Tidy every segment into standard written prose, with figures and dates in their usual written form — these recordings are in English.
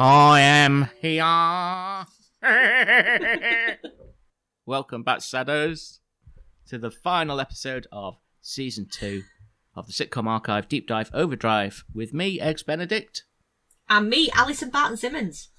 I am here. Welcome back, SADDOs, to the final episode of Season 2 of the Sitcom Archive Deep Dive Overdrive with me, Eggs Benedict. And me, Alison Barton-Simmons.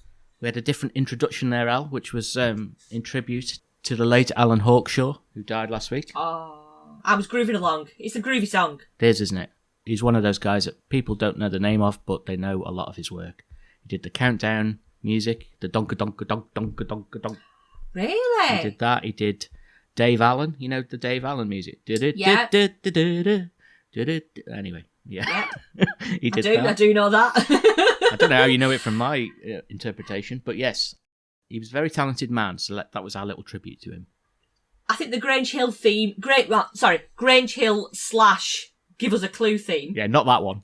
We had a different introduction there, Al, which was in tribute to the late Alan Hawkshaw, who died last week. Oh, I was grooving along. It's a groovy song. It is, isn't it? He's one of those guys that people don't know the name of, but they know a lot of his work. He did the countdown music, the donka-donka-donk-donka-donka-donk. Really? He did that. He did Dave Allen. You know the Dave Allen music. Yeah. Anyway, yeah. He did that. I do know that. I don't know how you know it from my interpretation, but yes, he was a very talented man, so that was our little tribute to him. I think the Grange Hill theme, Grange Hill / Give Us a Clue theme. Yeah, not that one.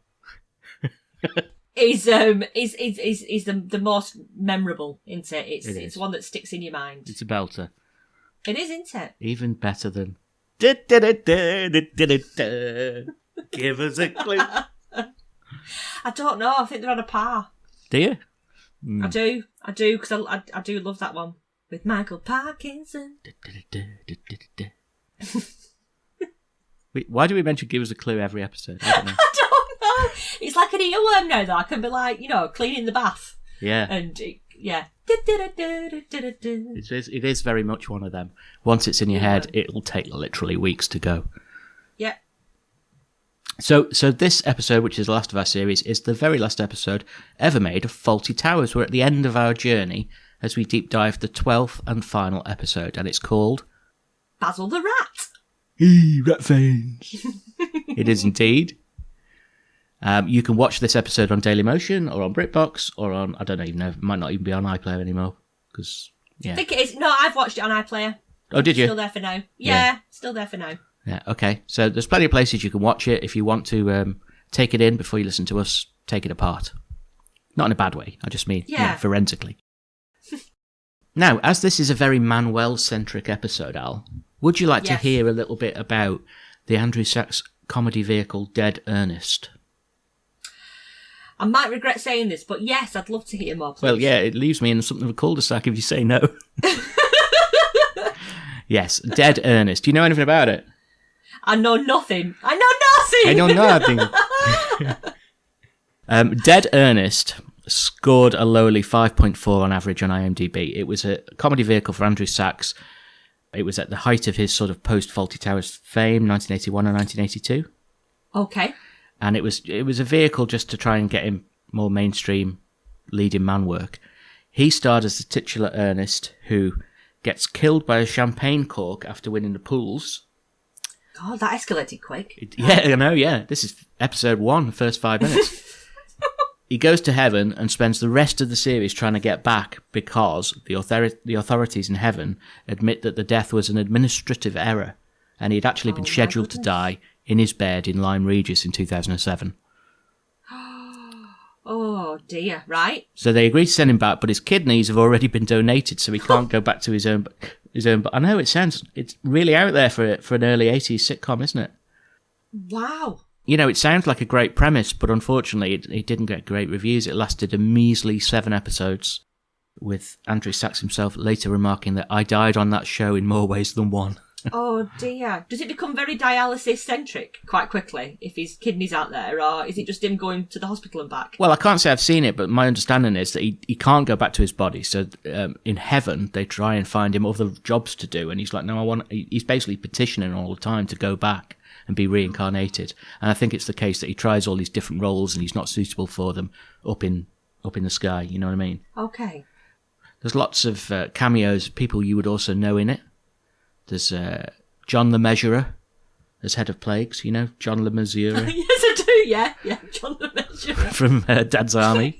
is the most memorable, isn't it? It's one that sticks in your mind. It's a belter. It is, isn't it? Even better than Give Us a Clue. I don't know. I think they're on a par. Do you? I do, because I do love that one with Michael Parkinson. Why do we mention Give Us a Clue every episode? I don't know. I don't know. It's like an earworm now, though. I can be like, cleaning the bath. Yeah. And, yeah. It is very much one of them. Once it's in your head, it'll take literally weeks to go. Yeah. So this episode, which is the last of our series, is the very last episode ever made of Fawlty Towers. We're at the end of our journey as we deep dive the 12th and final episode, and it's called Basil the Rat. Rat Veins. It is indeed. You can watch this episode on Dailymotion or on BritBox or on, I don't even know, it might not even be on iPlayer anymore. Because, yeah. I think it is. No, I've watched it on iPlayer. Oh, did you? Still there for now. Yeah, still there for now. Yeah, okay. So there's plenty of places you can watch it if you want to take it in before you listen to us take it apart. Not in a bad way. I just mean forensically. Now, as this is a very Manuel-centric episode, Al, would you like to hear a little bit about the Andrew Sachs comedy vehicle Dead Ernest? I might regret saying this, but yes, I'd love to hear more, please. Well, yeah, it leaves me in something of a cul-de-sac if you say no. Yes, Dead Ernest. Do you know anything about it? I know nothing. Dead Ernest scored a lowly 5.4 on average on IMDb. It was a comedy vehicle for Andrew Sachs. It was at the height of his sort of post-Fawlty Towers fame, 1981 and 1982. Okay. And it was a vehicle just to try and get him more mainstream leading man work. He starred as the titular Ernest, who gets killed by a champagne cork after winning the pools. God, that escalated quick. I know, yeah. This is episode 1, the first 5 minutes. He goes to heaven and spends the rest of the series trying to get back because the authorities in heaven admit that the death was an administrative error and he'd actually been scheduled to die in his bed in Lyme Regis in 2007. Oh, dear. Right. So they agree to send him back, but his kidneys have already been donated, so he can't go back to his own. But I know it's really out there for an early 80s sitcom, isn't it? Wow. It sounds like a great premise, but unfortunately it didn't get great reviews. It lasted a measly 7 episodes, with Andrew Sachs himself later remarking that I died on that show in more ways than one. Oh dear. Does it become very dialysis-centric quite quickly if his kidney's out there, or is it just him going to the hospital and back? Well, I can't say I've seen it, but my understanding is that he can't go back to his body. So in heaven, they try and find him other jobs to do, and he's like, no, he's basically petitioning all the time to go back and be reincarnated. And I think it's the case that he tries all these different roles and he's not suitable for them up in the sky, you know what I mean? Okay. There's lots of cameos, people you would also know in it. There's John the Measurer as head of plagues, John Le Mesure. Yes, I do, yeah, John the Measurer. From Dad's Army.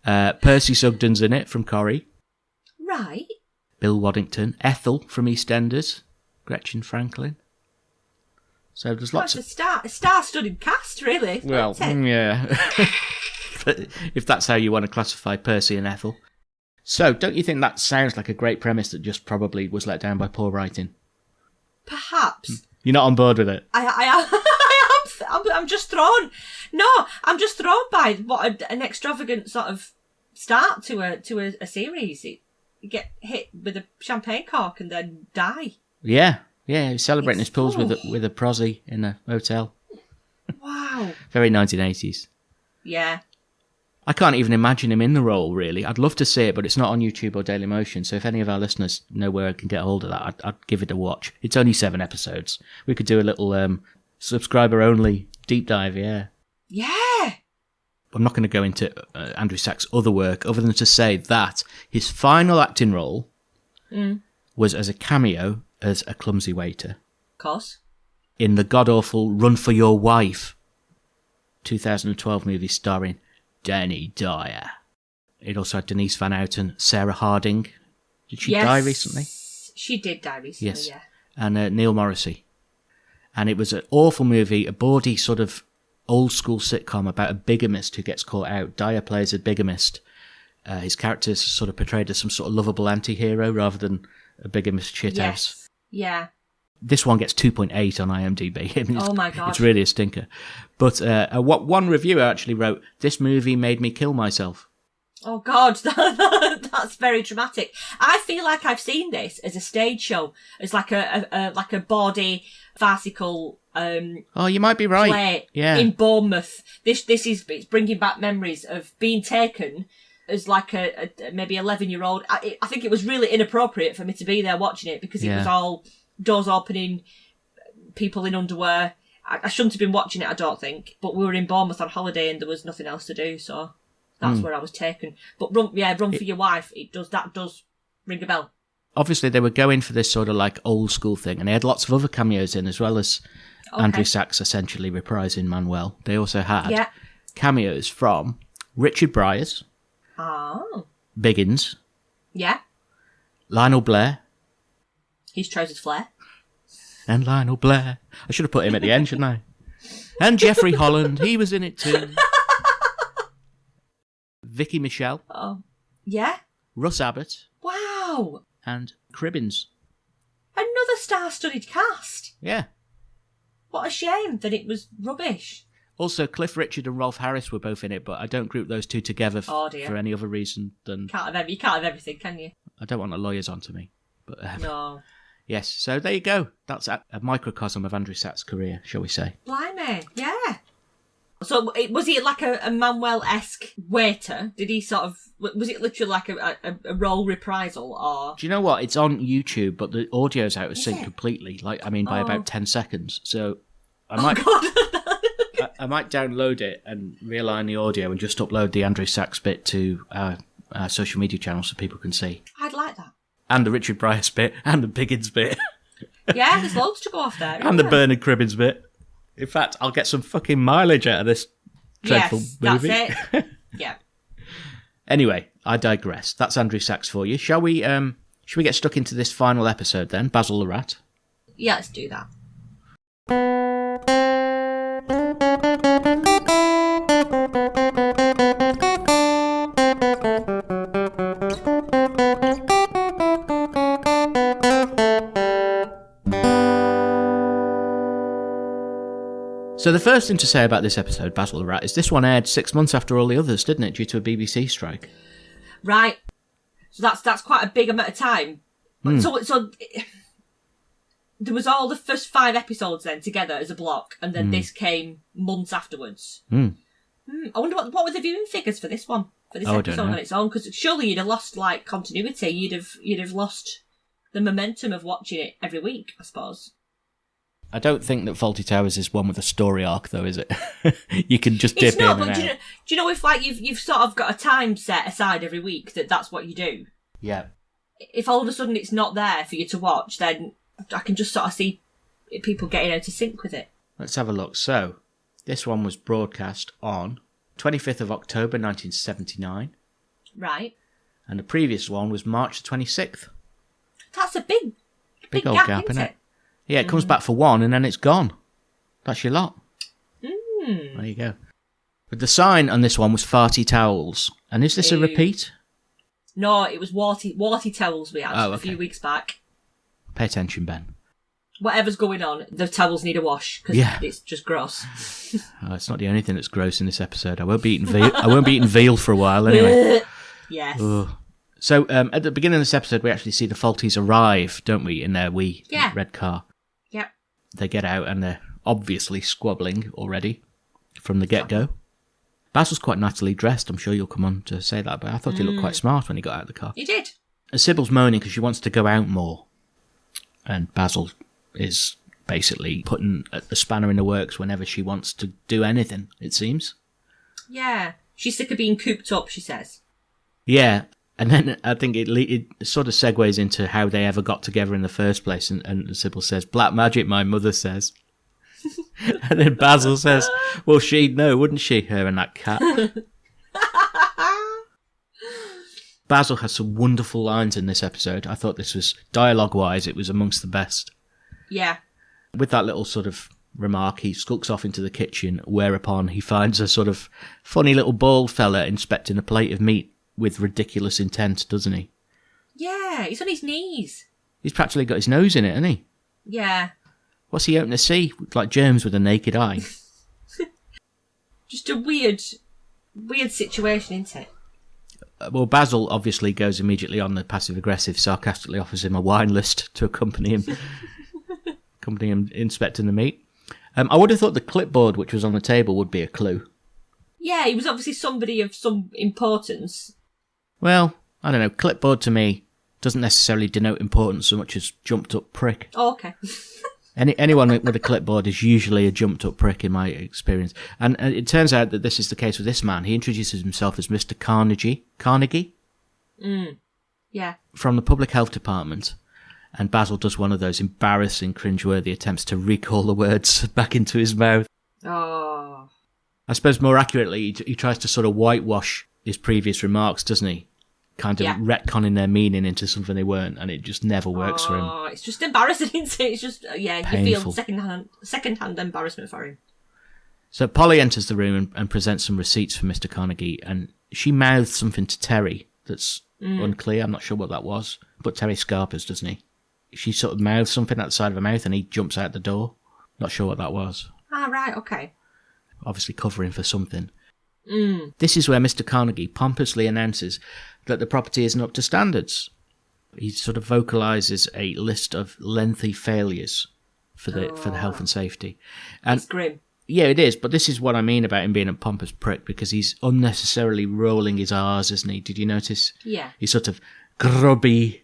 Percy Sugden's in it from Corrie. Right. Bill Waddington. Ethel from EastEnders. Gretchen Franklin. So there's lots of... a star-studded cast, really. Well, yeah. But if that's how you want to classify Percy and Ethel. So, don't you think that sounds like a great premise that just probably was let down by poor writing? Perhaps. You're not on board with it? I'm just thrown. No, I'm just thrown by what an extravagant sort of start to a series. You get hit with a champagne cork and then die. Yeah, he's celebrating his pools with a prosy in a hotel. Wow. Very 1980s. Yeah. I can't even imagine him in the role, really. I'd love to see it, but it's not on YouTube or Dailymotion, so if any of our listeners know where I can get a hold of that, I'd give it a watch. It's only 7 episodes. We could do a little subscriber-only deep dive, yeah. Yeah! I'm not going to go into Andrew Sachs' other work, other than to say that his final acting role was as a cameo as a clumsy waiter. Of course. In the god-awful Run for Your Wife 2012 movie starring Danny Dyer. It also had Denise Van Outen, Sarah Harding. Did she die recently? She did die recently, yes. Yeah. And Neil Morrissey. And it was an awful movie, a bawdy sort of old-school sitcom about a bigamist who gets caught out. Dyer plays a bigamist. His character is sort of portrayed as some sort of lovable anti-hero rather than a bigamist shithouse. Yes. Yeah. This one gets 2.8 on IMDb. I mean, oh my God. It's really a stinker. But what one reviewer actually wrote, "This movie made me kill myself." Oh God, that's very dramatic. I feel like I've seen this as a stage show, as like a bawdy, farcical oh, you might be right. Play in Bournemouth. It's bringing back memories of being taken as like a maybe 11-year-old. I think it was really inappropriate for me to be there watching it because it was all doors opening, people in underwear. I shouldn't have been watching it, I don't think. But we were in Bournemouth on holiday and there was nothing else to do, so that's where I was taken. But Run for Your Wife, that does ring a bell. Obviously, they were going for this sort of like old school thing, and they had lots of other cameos in, as well as Andrew Sachs essentially reprising Manuel. They also had cameos from Richard Bryars, Biggins, Lionel Blair. His trousers flare. And Lionel Blair. I should have put him at the end, shouldn't I? And Jeffrey Holland, he was in it too. Vicky Michelle. Oh, yeah. Russ Abbott. Wow. And Cribbins. Another star-studded cast. Yeah. What a shame that it was rubbish. Also, Cliff Richard and Rolf Harris were both in it, but I don't group those two together for any other reason than... You can't have everything, can you? I don't want the lawyers onto me. But no. Yes, so there you go. That's a microcosm of Andrew Sachs' career, shall we say. Blimey, yeah. So was he like a Manuel-esque waiter? Did he sort of... Was it literally like a role reprisal, or... Do you know what? It's on YouTube, but the audio's out of sync completely. By about 10 seconds. So I might... I might download it and realign the audio and just upload the Andrew Sachs bit to our social media channel so people can see. I'd like that. And the Richard Bryars bit, and the Biggins bit. Yeah, there's loads to go off there. And the Bernard Cribbins bit. In fact, I'll get some fucking mileage out of this dreadful movie. That's it. Yeah. Anyway, I digress. That's Andrew Sachs for you. Shall we get stuck into this final episode then, Basil the Rat? Yeah, let's do that. So the first thing to say about this episode, Basil the Rat, is this one aired 6 months after all the others, didn't it, due to a BBC strike? Right. So that's quite a big amount of time. So there was all the first 5 episodes then together as a block, and then this came months afterwards. I wonder what were the viewing figures for this one, for this episode on its own? Because surely you'd have lost like continuity. You'd have lost the momentum of watching it every week, I suppose. I don't think that Fawlty Towers is one with a story arc, though, is it? You can just dip in and out. Do you know if like you've sort of got a time set aside every week that's what you do? Yeah. If all of a sudden it's not there for you to watch, then I can just sort of see people getting out of sync with it. Let's have a look. So, this one was broadcast on 25th of October 1979. Right. And the previous one was March the 26th. That's a big old gap, isn't it? Yeah, it comes back for one and then it's gone. That's your lot. There you go. But the sign on this one was Farty Towels. And is this a repeat? No, it was Warty Towels we had a few weeks back. Pay attention, Ben. Whatever's going on, the towels need a wash because it's just gross. Oh, it's not the only thing that's gross in this episode. I won't be eating veal for a while anyway. Yes. Ugh. So at the beginning of this episode, we actually see the Faulties arrive, don't we, in their wee red car. Yep. They get out and they're obviously squabbling already from the get-go. Basil's quite nicely dressed. I'm sure you'll come on to say that, but I thought he looked quite smart when he got out of the car. He did. And Sybil's moaning because she wants to go out more. And Basil is basically putting a spanner in the works whenever she wants to do anything, it seems. Yeah. She's sick of being cooped up, she says. Yeah. And then I think it sort of segues into how they ever got together in the first place. And Sybil says, "Black magic, my mother says." And then Basil says, "Well, she'd know, wouldn't she, her and that cat?" Basil has some wonderful lines in this episode. I thought this was, dialogue-wise, it was amongst the best. Yeah. With that little sort of remark, he skulks off into the kitchen, whereupon he finds a sort of funny little bald fella inspecting a plate of meat with ridiculous intent, doesn't he? Yeah, he's on his knees. He's practically got his nose in it, hasn't he? Yeah. What's he hoping to see? Like germs with a naked eye. Just a weird situation, isn't it? Well, Basil obviously goes immediately on the passive-aggressive, sarcastically offers him a wine list to accompany him inspecting the meat. I would have thought the clipboard which was on the table would be a clue. Yeah, he was obviously somebody of some importance. Well, I don't know. Clipboard to me doesn't necessarily denote importance so much as jumped-up prick. Oh, okay. Anyone with a clipboard is usually a jumped-up prick in my experience. And it turns out that this is the case with this man. He introduces himself as Mr. Carnegie. Yeah. From the Public Health Department. And Basil does one of those embarrassing, cringeworthy attempts to recall the words back into his mouth. Oh. I suppose more accurately, he tries to sort of whitewash his previous remarks, doesn't he? Kind of retconning their meaning into something they weren't, and it just never works for him. Oh, it's just embarrassing, isn't it? It's just, Painful. You feel second-hand embarrassment for him. So Polly enters the room and presents some receipts for Mr. Carnegie, and she mouths something to Terry that's unclear. I'm not sure what that was, but Terry Scarpers, doesn't he? She sort of mouths something at the side of her mouth, and he jumps out the door. Not sure what that was. Ah, right, okay. Obviously covering for something. This is where Mr. Carnegie pompously announces that the property isn't up to standards. He sort of vocalises a list of lengthy failures for the health and safety. And it's grim. Yeah, it is, but this is what I mean about him being a pompous prick, because he's unnecessarily rolling his R's, isn't he? Did you notice? Yeah. He's sort of grubby,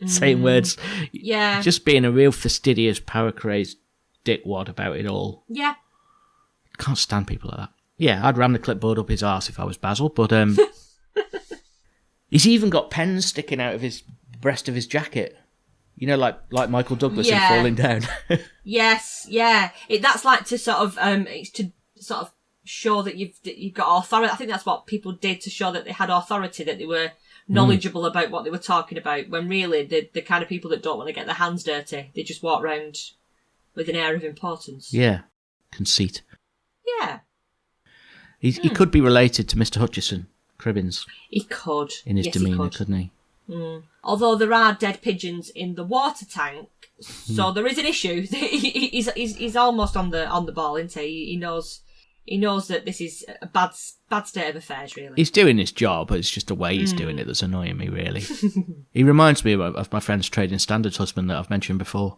saying words. Yeah. Just being a real fastidious, power-crazed dickwad about it all. Yeah. Can't stand people like that. Yeah, I'd ram the clipboard up his arse if I was Basil, but he's even got pens sticking out of his breast of his jacket. You know, like Michael Douglas in Falling Down. Yes, yeah. That's like to sort of it's to sort of show that you've got authority. I think that's what people did to show that they had authority, that they were knowledgeable about what they were talking about. When really the kind of people that don't want to get their hands dirty, they just walk around with an air of importance. Yeah, conceit. Yeah. He could be related to Mr. Hutchison, Cribbins. He could. In his demeanour, couldn't he? Although there are dead pigeons in the water tank, so there is an issue. He's almost on the ball, isn't he? He knows that this is a bad state of affairs, really. He's doing his job, but it's just the way he's doing it that's annoying me, really. He reminds me of my friend's Trading Standards husband that I've mentioned before.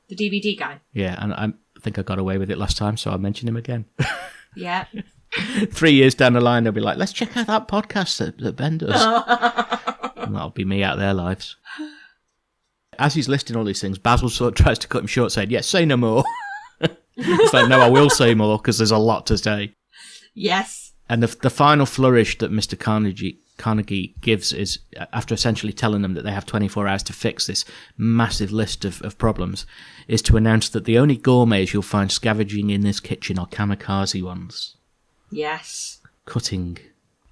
The DVD guy? Yeah, and I think I got away with it last time, so I'll mention him again. Yeah. 3 years down the line, they'll be like, let's check out that podcast that Ben does. And that'll be me out of their lives. As he's listing all these things, Basil sort of tries to cut him short, saying, yes, say no more. It's like, no, I will say more, because there's a lot to say. Yes. And the final flourish that Mr. Carnegie gives is, after essentially telling them that they have 24 hours to fix this massive list of problems, is to announce that the only gourmets you'll find scavenging in this kitchen are kamikaze ones. Yes. Cutting.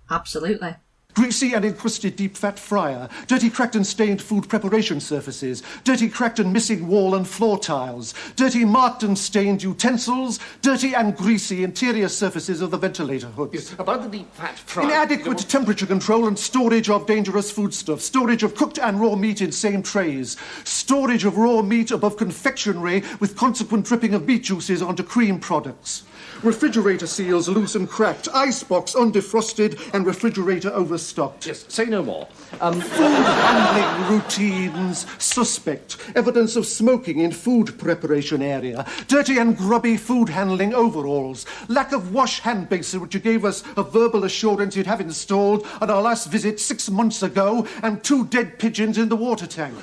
Absolutely. Greasy and encrusted deep fat fryer, dirty cracked and stained food preparation surfaces, dirty cracked and missing wall and floor tiles, dirty marked and stained utensils, dirty and greasy interior surfaces of the ventilator hoods. Yes, about the deep fat fryer. Inadequate temperature control and storage of dangerous foodstuff, storage of cooked and raw meat in same trays, storage of raw meat above confectionery with consequent dripping of meat juices onto cream products. Refrigerator seals loose and cracked, icebox undefrosted and refrigerator oversealed. overstocked. Yes, say no more. Food handling routines suspect. Evidence of smoking in food preparation area. Dirty and grubby food handling overalls. Lack of wash hand basin, which you gave us a verbal assurance you'd have installed on our last visit 6 months ago, and 2 dead pigeons in the water tank.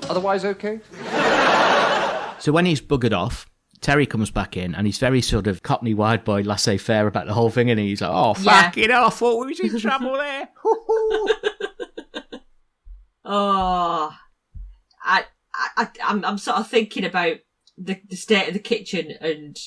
Otherwise okay? So when he's buggered off, Terry comes back in and he's very sort of Cockney wide boy laissez-faire about the whole thing, and he's like, oh, fuck it off, thought we was in trouble there. Oh, I'm sort of thinking about the state of the kitchen, and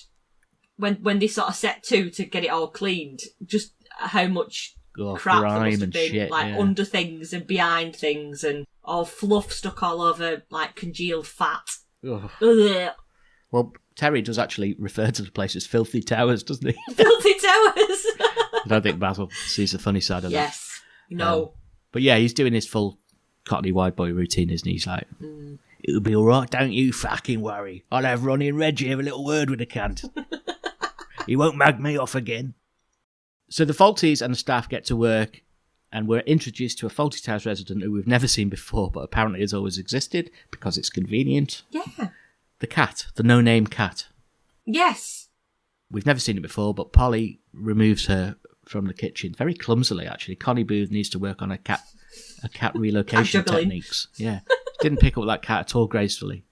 when they sort of set to get it all cleaned, just how much crap there must have been, shit, under things and behind things, and all fluff stuck all over, like congealed fat. Well, Terry does actually refer to the place as Filthy Towers, doesn't he? Filthy Towers! I don't think Basil sees the funny side of that. Yes. No. But yeah, he's doing his full Cockney wide boy routine, isn't he? He's like, it'll be all right, don't you fucking worry. I'll have Ronnie and Reggie have a little word with the cunt. He won't mug me off again. So the Faulties and the staff get to work, and we're introduced to a Fawlty Towers resident who we've never seen before, but apparently has always existed because it's convenient. Yeah. The cat, the no-name cat. Yes. We've never seen it before, but Polly removes her from the kitchen very clumsily, actually. Connie Booth needs to work on a cat relocation techniques. Yeah. She didn't pick up that cat at all gracefully.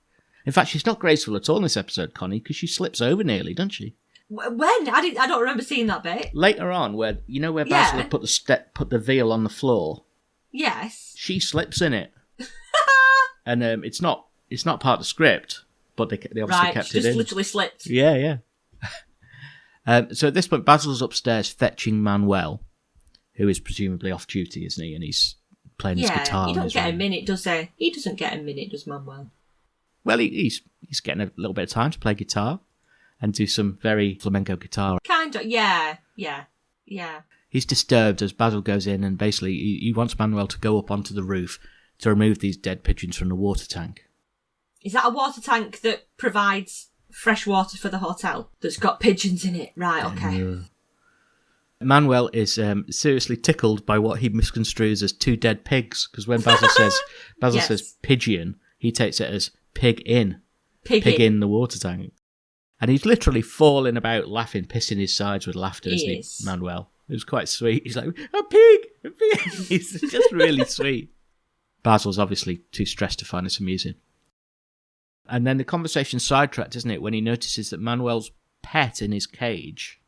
In fact, she's not graceful at all in this episode, Connie, because she slips over nearly, doesn't she? When? I don't remember seeing that bit. Later on, where Basil had put the veal on the floor. Yes. She slips in it. And it's not part of the script. But they obviously kept it in. Just literally slipped. Yeah. So at this point, Basil's upstairs fetching Manuel, who is presumably off duty, isn't he? And he's playing his guitar. He doesn't get a minute, does he? He doesn't get a minute, does Manuel? Well, he's getting a little bit of time to play guitar and do some very flamenco guitar. Kind of, yeah. He's disturbed as Basil goes in, and basically he wants Manuel to go up onto the roof to remove these dead pigeons from the water tank. Is that a water tank that provides fresh water for the hotel that's got pigeons in it? Right, okay. Manuel is seriously tickled by what he misconstrues as 2 dead pigs, because when Basil says pigeon, he takes it as pig in the water tank. And he's literally falling about laughing, pissing his sides with laughter, isn't he, Manuel? It was quite sweet. He's like, a pig! He's just really sweet. Basil's obviously too stressed to find this amusing. And then the conversation sidetracked, isn't it, when he notices that Manuel's pet in his cage,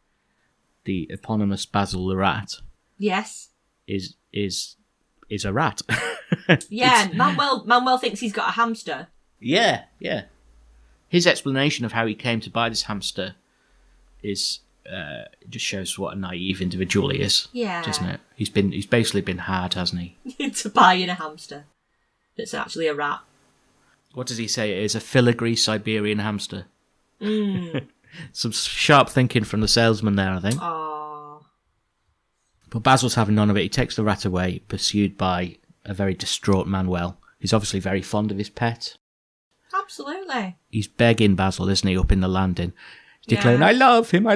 the eponymous Basil the rat, yes, is a rat. Yeah, Manuel thinks he's got a hamster. Yeah. His explanation of how he came to buy this hamster is just shows what a naive individual he is. Yeah, doesn't it? He's basically been hard, hasn't he? To buying a hamster that's actually a rat. What does he say? It is a filigree Siberian hamster. Some sharp thinking from the salesman there, I think. Aww. But Basil's having none of it. He takes the rat away, pursued by a very distraught Manuel. He's obviously very fond of his pet. Absolutely. He's begging Basil, isn't he, up in the landing. He's declaring, I love him,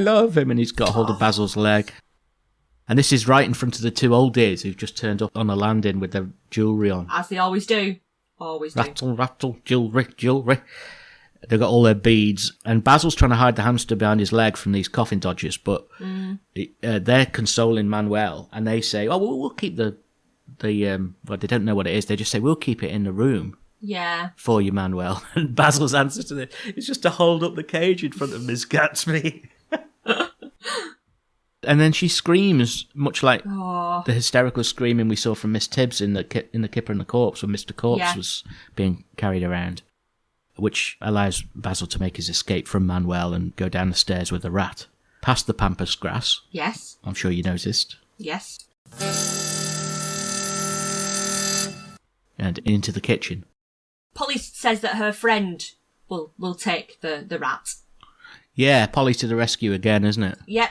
and he's got hold of Basil's leg. And this is right in front of the 2 old dears who've just turned up on the landing with their jewellery on. As they always do. Rattle, jewellery. They've got all their beads, and Basil's trying to hide the hamster behind his leg from these coffin dodgers, but they're consoling Manuel, and they say, we'll keep well, they don't know what it is, they just say, we'll keep it in the room. Yeah. For you, Manuel. And Basil's answer to this is just to hold up the cage in front of Miss Gatsby. And then she screams, much like the hysterical screaming we saw from Miss Tibbs in the Kipper and the Corpse when Mr. Corpse was being carried around, which allows Basil to make his escape from Manuel and go down the stairs with the rat, past the pampas grass. Yes. I'm sure you noticed. Yes. And into the kitchen. Polly says that her friend will take the rat. Yeah, Polly to the rescue again, isn't it? Yep.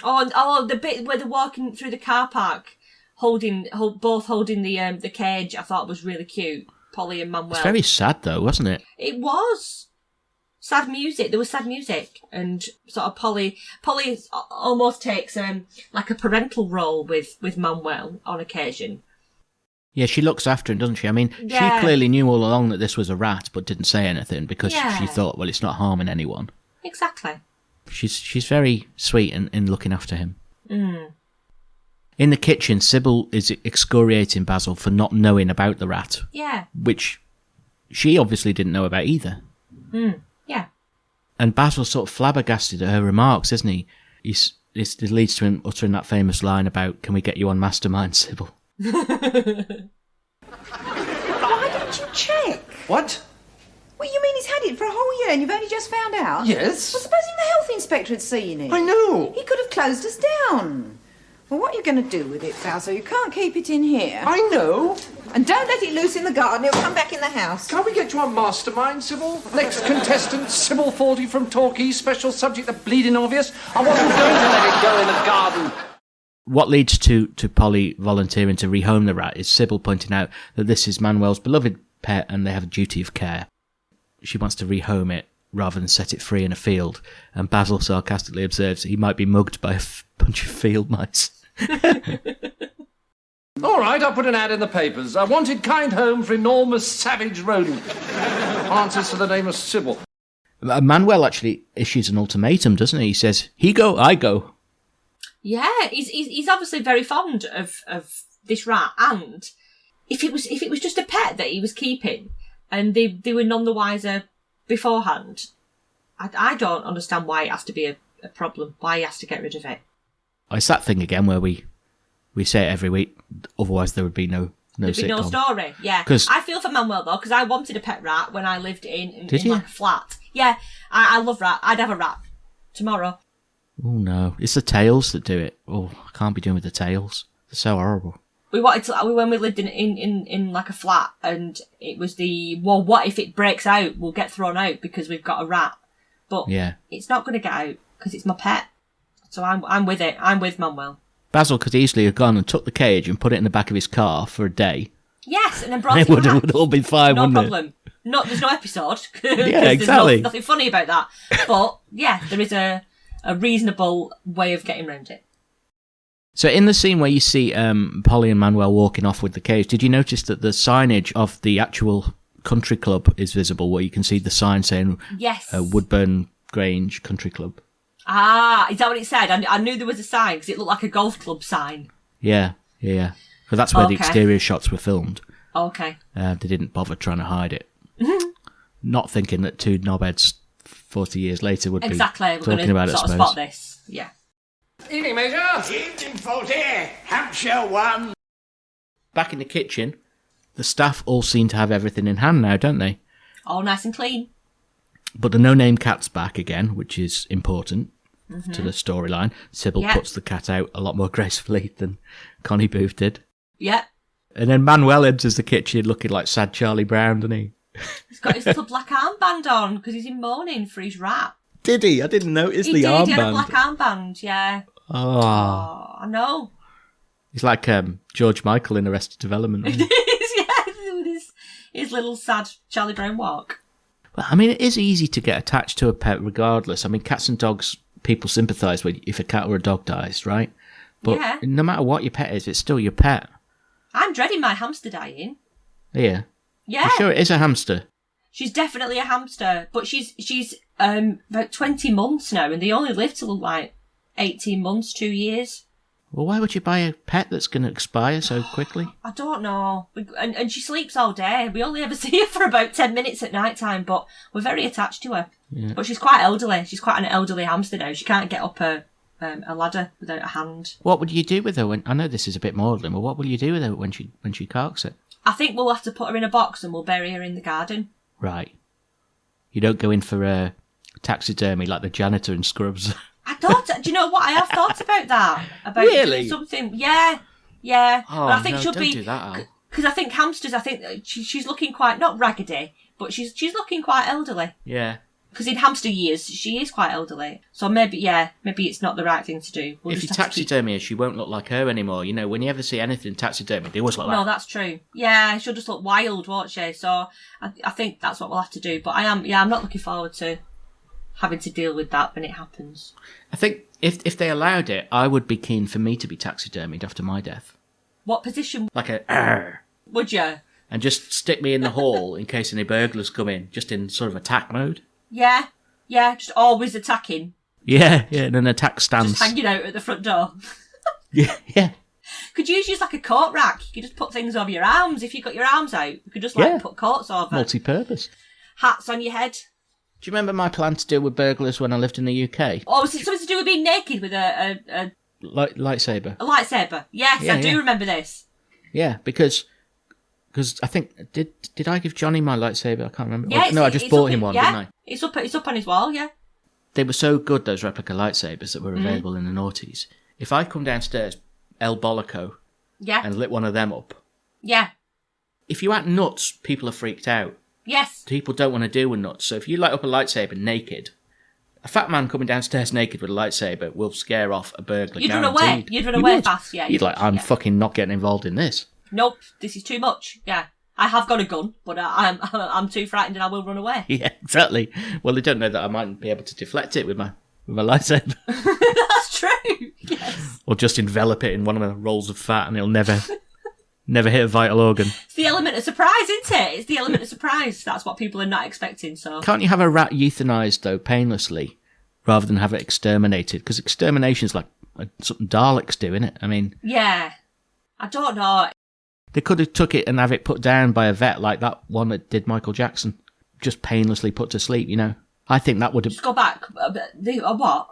Oh, the bit where they're walking through the car park, both holding the cage, I thought was really cute. Polly and Manuel. It's very sad though, wasn't it? It was. sad music. There was sad music, and sort of Polly almost takes like a parental role with Manuel on occasion. Yeah, she looks after him, doesn't she? I mean, she clearly knew all along that this was a rat, but didn't say anything because she thought, well, it's not harming anyone. Exactly. She's very sweet in looking after him. Mm. In the kitchen, Sybil is excoriating Basil for not knowing about the rat. Yeah. Which she obviously didn't know about either. Yeah. And Basil's sort of flabbergasted at her remarks, isn't he? It leads to him uttering that famous line about, can we get you on Mastermind, Sybil? Why didn't you check? What? Well, you mean he's had it for a whole year and you've only just found out? Yes. Well, supposing the health inspector had seen it. I know. He could have closed us down. Well, what are you going to do with it, Basil? You can't keep it in here. I know. And don't let it loose in the garden. It'll come back in the house. Can't we get you on Mastermind, Sybil? Next contestant, Sybil 40 from Torquay, special subject, the bleeding obvious. I wasn't going to let it go in the garden. What leads to Polly volunteering to rehome the rat is Sybil pointing out that this is Manuel's beloved pet and they have a duty of care. She wants to rehome it rather than set it free in a field, and Basil sarcastically observes that he might be mugged by a bunch of field mice. All right, I'll put an ad in the papers. I wanted kind home for enormous savage rodent. Answers to the name of Sybil. Manuel actually issues an ultimatum, doesn't he? He says, he go, I go. Yeah, he's obviously very fond of this rat, and if it was just a pet that he was keeping, and they were none the wiser beforehand, I don't understand why it has to be a problem. Why he has to get rid of it. It's that thing again where we say it every week. Otherwise, there would be no There'd be no story. Yeah, I feel for Manuel though, because I wanted a pet rat when I lived in like a flat. Yeah, I love rat. I'd have a rat tomorrow. Oh no, it's the tails that do it. Oh, I can't be doing with the tails. They're so horrible. We wanted to, when we lived in like a flat, and it was what if it breaks out? We'll get thrown out because we've got a rat. But it's not going to get out because it's my pet. So I'm with it. I'm with Manuel. Basil could easily have gone and took the cage and put it in the back of his car for a day. Yes, and then brought it it back. It would all be fine, no wouldn't problem. it? There's no episode. Yeah, exactly. There's nothing funny about that. But yeah, there is a reasonable way of getting around it. So in the scene where you see Polly and Manuel walking off with the cage, did you notice that the signage of the actual country club is visible, where you can see the sign saying Woodburn Grange Country Club? Ah, is that what it said? I knew there was a sign because it looked like a golf club sign. Yeah. Because that's where the exterior shots were filmed. Okay. They didn't bother trying to hide it. Not thinking that two knobheads 40 years later would be talking about it, I suppose. Spot this. Yeah. Evening, Major. Evening, 40. Hampshire 1. Back in the kitchen, the staff all seem to have everything in hand now, don't they? All nice and clean. But the no-name cat's back again, which is important to the storyline. Sybil puts the cat out a lot more gracefully than Connie Booth did. Yeah. And then Manuel enters the kitchen looking like sad Charlie Brown, doesn't he? He's got his little black armband on because he's in mourning for his rat. Did he? I didn't notice the armband. He had a black armband, yeah. Oh, I know. He's like George Michael in Arrested Development. It is, yeah, with his little sad Charlie Brown walk. Well, I mean, it is easy to get attached to a pet regardless. I mean, cats and dogs, people sympathise with if a cat or a dog dies, right? But no matter what your pet is, it's still your pet. I'm dreading my hamster dying. Yeah. Yeah. You sure it is a hamster? She's definitely a hamster, but she's about 20 months now, and they only live till like 18 months, 2 years. Well, why would you buy a pet that's going to expire so quickly? I don't know. And she sleeps all day. We only ever see her for about 10 minutes at night time, but we're very attached to her. Yeah. But she's quite elderly. She's quite an elderly hamster now. She can't get up a ladder without a hand. What would you do with her when... I know this is a bit maudlin, but what will you do with her when she carks it? I think we'll have to put her in a box and we'll bury her in the garden. Right. You don't go in for taxidermy like the janitor in Scrubs. I thought... Do you know what? I have thought about that. About really? Something... Yeah. Oh, but I think no, she'll don't be... do that, Al. Because I think hamsters, she's looking quite... Not raggedy, but she's looking quite elderly. Yeah. Because in hamster years, she is quite elderly. So maybe it's not the right thing to do. If you taxidermy her, she won't look like her anymore. You know, when you ever see anything taxidermy, they always look like... No, that's true. Yeah, she'll just look wild, won't she? So I think that's what we'll have to do. But I'm not looking forward to having to deal with that when it happens. I think if they allowed it, I would be keen for me to be taxidermied after my death. What position? Like a arr, Would you? and just stick me in the hall in case any burglars come in, just in sort of attack mode. Yeah, just always attacking. Yeah, in an attack stance. Just hanging out at the front door. Yeah. Could you use like a coat rack? You could just put things over your arms. If you got your arms out, you could just put coats over. Multi-purpose. Hats on your head. Do you remember my plan to deal with burglars when I lived in the UK? Oh, was it something to do with being naked with a lightsaber? A lightsaber. Yes, I do remember this. Yeah, because I think did I give Johnny my lightsaber? I can't remember. Yeah, I just bought him one, didn't I? It's up on his wall. Yeah. They were so good, those replica lightsabers that were available in the noughties. If I come downstairs, El Bolico, and lit one of them up. Yeah. If you act nuts, people are freaked out. Yes. People don't want to deal with nuts. So if you light up a lightsaber naked, a fat man coming downstairs naked with a lightsaber will scare off a burglar. You'd run away. You'd run away fast, yeah. You'd I'm fucking not getting involved in this. Nope, this is too much. Yeah. I have got a gun, but I'm too frightened and I will run away. Yeah, exactly. Well, they don't know that I might be able to deflect it with my lightsaber. That's true. Yes. Or just envelop it in one of the rolls of fat and it'll never hit a vital organ. It's the element of surprise, isn't it? It's the element of surprise. That's what people are not expecting, so... Can't you have a rat euthanized, though, painlessly, rather than have it exterminated? Because extermination is like something Daleks do, isn't it? I mean... Yeah. I don't know. They could have took it and have it put down by a vet like that one that did Michael Jackson. Just painlessly put to sleep, you know? I think that would have... Just go back. What?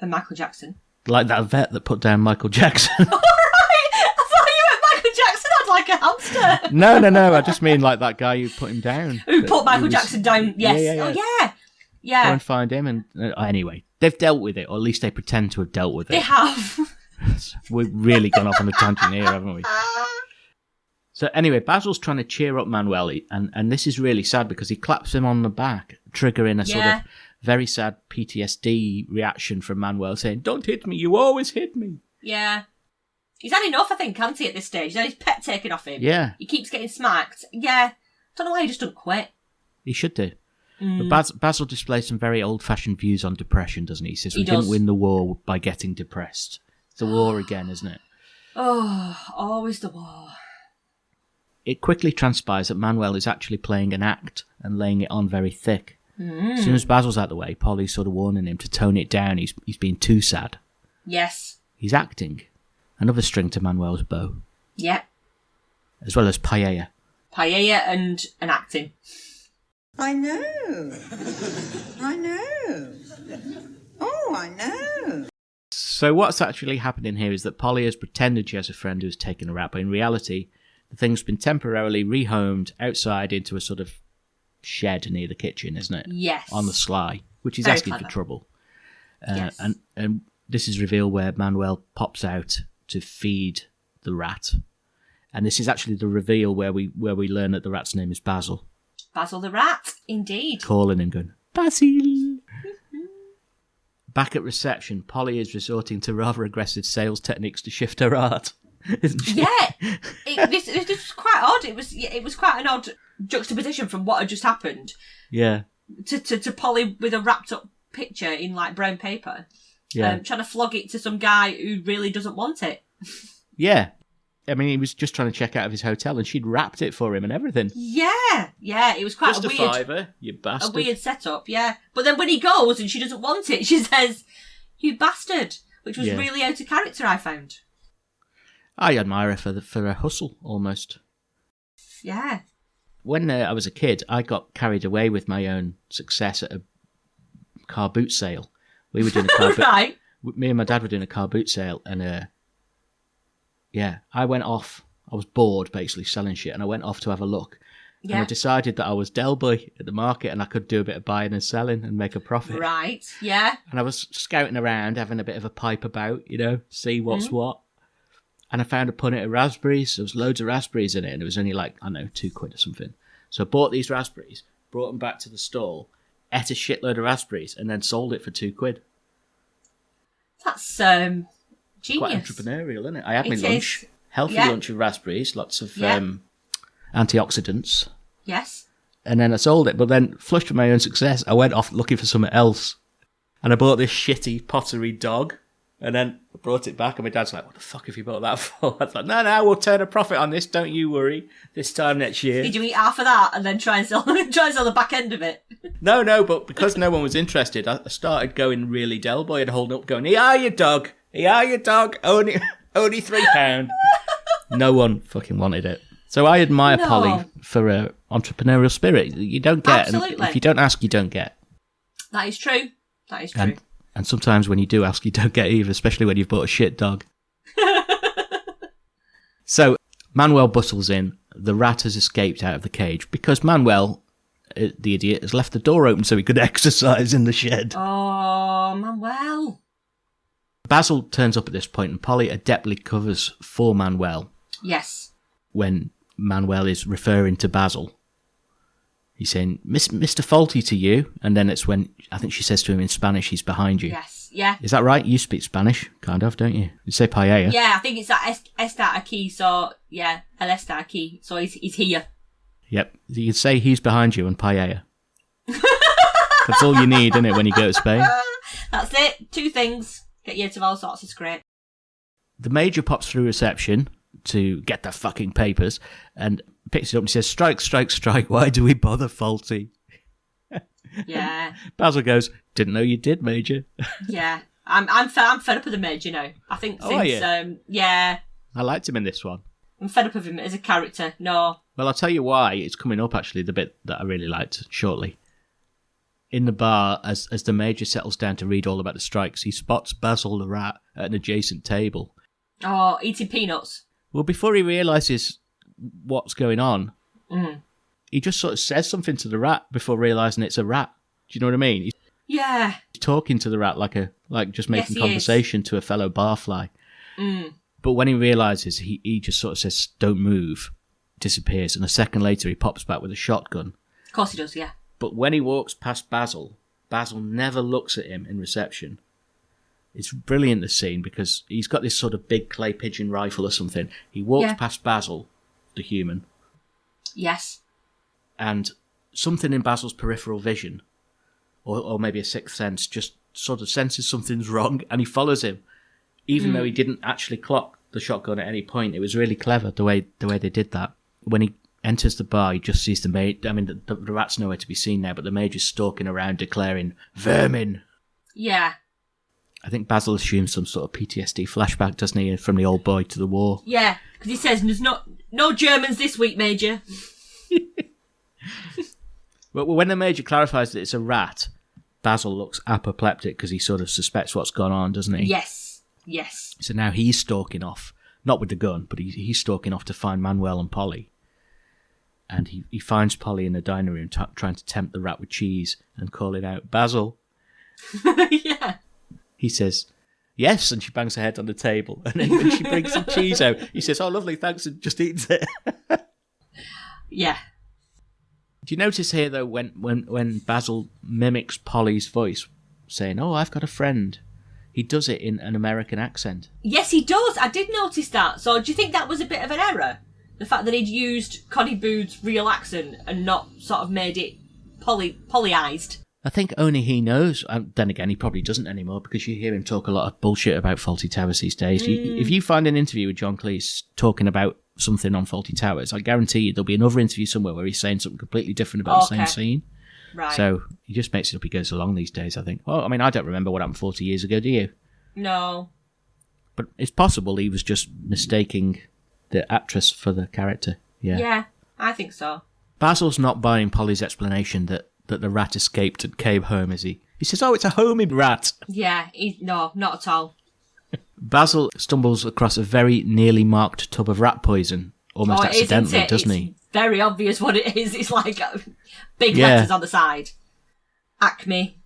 A Michael Jackson? Like that vet that put down Michael Jackson. All right! I thought you meant Michael Jackson had like a hamster. No. I just mean like that guy who put him down. Who put Michael Jackson down? Yes. Yeah. Oh, yeah. Go and find him. And anyway, they've dealt with it, or at least they pretend to have dealt with it. They have. We've really gone off on a tangent here, haven't we? So anyway, Basil's trying to cheer up Manuel, and this is really sad because he claps him on the back, triggering a sort of very sad PTSD reaction from Manuel, saying, "Don't hit me, you always hit me." Yeah. He's had enough, I think, can't he, at this stage? He's had his pet taken off him. Yeah. He keeps getting smacked. Yeah. Don't know why he just doesn't quit. He should do. But Basil displays some very old-fashioned views on depression, doesn't he? He says, we didn't win the war by getting depressed. It's the war again, isn't it? Oh, always the war. It quickly transpires that Manuel is actually playing an act and laying it on very thick. As soon as Basil's out the way, Polly's sort of warning him to tone it down. He's being too sad. Yes. He's acting. Another string to Manuel's bow. Yep. As well as paella. Paella and acting. I know. Oh, I know. So what's actually happening here is that Polly has pretended she has a friend who's taken her out, but in reality, the thing's been temporarily rehomed outside into a sort of shed near the kitchen, isn't it? Yes. On the sly, which is Very asking clever. for trouble. Yes. And this is revealed where Manuel pops out to feed the rat. And this is actually the reveal where we learn that the rat's name is Basil. Basil the rat, indeed. Calling him, going, Basil! Back at reception, Polly is resorting to rather aggressive sales techniques to shift her art, isn't she? Yeah. This was quite odd. It was quite an odd juxtaposition from what had just happened. Yeah. To Polly with a wrapped up picture in like brown paper. Yeah. Trying to flog it to some guy who really doesn't want it. Yeah. I mean, he was just trying to check out of his hotel and she'd wrapped it for him and everything. Yeah. It was quite just a weird... $5, you bastard. A weird setup, yeah. But then when he goes and she doesn't want it, she says, "You bastard," which was really out of character, I found. I admire her for her hustle, almost. Yeah. When I was a kid, I got carried away with my own success at a car boot sale. We were doing a car boot... Right. Me and my dad were doing a car boot sale and... I went off. I was bored, basically, selling shit, and I went off to have a look. Yeah. And I decided that I was Del Boy at the market and I could do a bit of buying and selling and make a profit. Right, yeah. And I was scouting around, having a bit of a pipe about, see what's what. And I found a punnet of raspberries. There was loads of raspberries in it, and it was only like, I don't know, £2 or something. So I bought these raspberries, brought them back to the stall, ate a shitload of raspberries, and then sold it for £2. That's genius. Quite entrepreneurial, isn't it? I had my lunch, healthy lunch of raspberries, lots of antioxidants. Yes. And then I sold it, but then flushed with my own success, I went off looking for something else And I bought this shitty pottery dog. And then I brought it back, and my dad's like, what the fuck have you bought that for? I was like, no, we'll turn a profit on this, don't you worry, this time next year. Did you eat half of that and then try and sell the back end of it? No, but because no one was interested, I started going really Del Boy and holding up going, here are you, dog, only £3. No one fucking wanted it. So I admire Polly for her entrepreneurial spirit. You don't get, and if you don't ask, you don't get. That is true. And sometimes when you do ask, you don't get either, especially when you've bought a shit dog. So Manuel bustles in. The rat has escaped out of the cage because Manuel, the idiot, has left the door open so he could exercise in the shed. Oh, Manuel. Basil turns up at this point, and Polly adeptly covers for Manuel. Yes. When Manuel is referring to Basil. He's saying, Mr. Faulty to you. And then it's when, I think she says to him in Spanish, he's behind you. Yes, yeah. Is that right? You speak Spanish, kind of, don't you? You say paella. Yeah, I think it's that está aquí, so, yeah, él está aquí, so he's here. Yep. You could say he's behind you and paella. That's all you need, isn't it, when you go to Spain? That's it. 2 things. Get you to all sorts of scrape. The Major pops through reception to get the fucking papers and picks it up and says, strike, strike, strike, why do we bother, Faulty? Yeah. Basil goes, didn't know you did, Major. Yeah. I'm fed up with the Major now. I think since, yeah. I liked him in this one. I'm fed up with him as a character. No. Well, I'll tell you why. It's coming up, actually, the bit that I really liked shortly. In the bar, as the Major settles down to read all about the strikes, he spots Basil the rat at an adjacent table. Oh, eating peanuts. Well, before he realises what's going on, Mm. he just sort of says something to the rat before realising it's a rat. Do you know what I mean? He's talking to the rat like just making conversation to a fellow barfly. Mm. But when he realises, he just sort of says, don't move, disappears. And a second later, he pops back with a shotgun. Of course he does, yeah. But when he walks past Basil never looks at him in reception. It's brilliant, this scene, because he's got this sort of big clay pigeon rifle or something. He walks past Basil, the human. Yes. And something in Basil's peripheral vision, or maybe a sixth sense, just sort of senses something's wrong, and he follows him. Even though he didn't actually clock the shotgun at any point. It was really clever, the way they did that. When he enters the bar, he just sees the Major. I mean, the rat's nowhere to be seen now, but the Major's stalking around declaring, vermin! Yeah. I think Basil assumes some sort of PTSD flashback, doesn't he, from the old boy to the war. Yeah, because he says there's no Germans this week, Major. But when the Major clarifies that it's a rat, Basil looks apoplectic because he sort of suspects what's gone on, doesn't he? Yes. So now he's stalking off, not with the gun, but he's stalking off to find Manuel and Polly. And he finds Polly in the dining room trying to tempt the rat with cheese and calling out, Basil. Yeah. He says, yes, and she bangs her head on the table. And then when she brings some cheese out, he says, oh, lovely, thanks, and just eats it. Yeah. Do you notice here, though, when Basil mimics Polly's voice, saying, oh, I've got a friend, he does it in an American accent? Yes, he does. I did notice that. So do you think that was a bit of an error? The fact that he'd used Connie Bood's real accent and not sort of made it polyized? I think only he knows. Then again, he probably doesn't anymore because you hear him talk a lot of bullshit about Fawlty Towers these days. If you find an interview with John Cleese talking about something on Fawlty Towers, I guarantee you there'll be another interview somewhere where he's saying something completely different about the same scene. Right. So he just makes it up. He goes along these days, I think. Well, I mean, I don't remember what happened 40 years ago, do you? No. But it's possible he was just mistaking the actress for the character. Yeah, I think so. Basil's not buying Polly's explanation that the rat escaped and came home, is he? He says, oh, it's a homing rat. Yeah, no, not at all. Basil stumbles across a very nearly marked tub of rat poison, almost accidentally, doesn't he? It's very obvious what it is. It's like big letters on the side. Acme,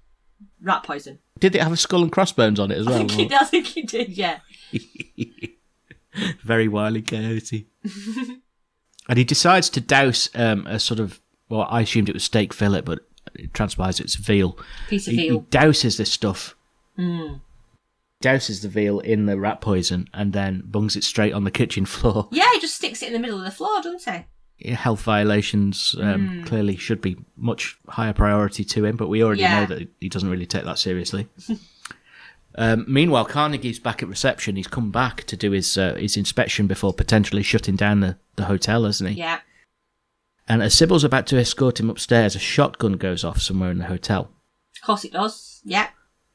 rat poison. Did it have a skull and crossbones on it as well? I think he did, yeah. Very wily coyote. And he decides to douse a sort of, well, I assumed it was steak fillet, but it transpires it's veal. Piece of veal. He douses this stuff. Douses the veal in the rat poison and then bungs it straight on the kitchen floor. Yeah, he just sticks it in the middle of the floor, doesn't he? health violations clearly should be much higher priority to him, but we already know that he doesn't really take that seriously. Meanwhile, Carnegie's back at reception. He's come back to do his inspection before potentially shutting down the hotel, hasn't he? Yeah. And as Sybil's about to escort him upstairs, a shotgun goes off somewhere in the hotel. Of course it does, yeah.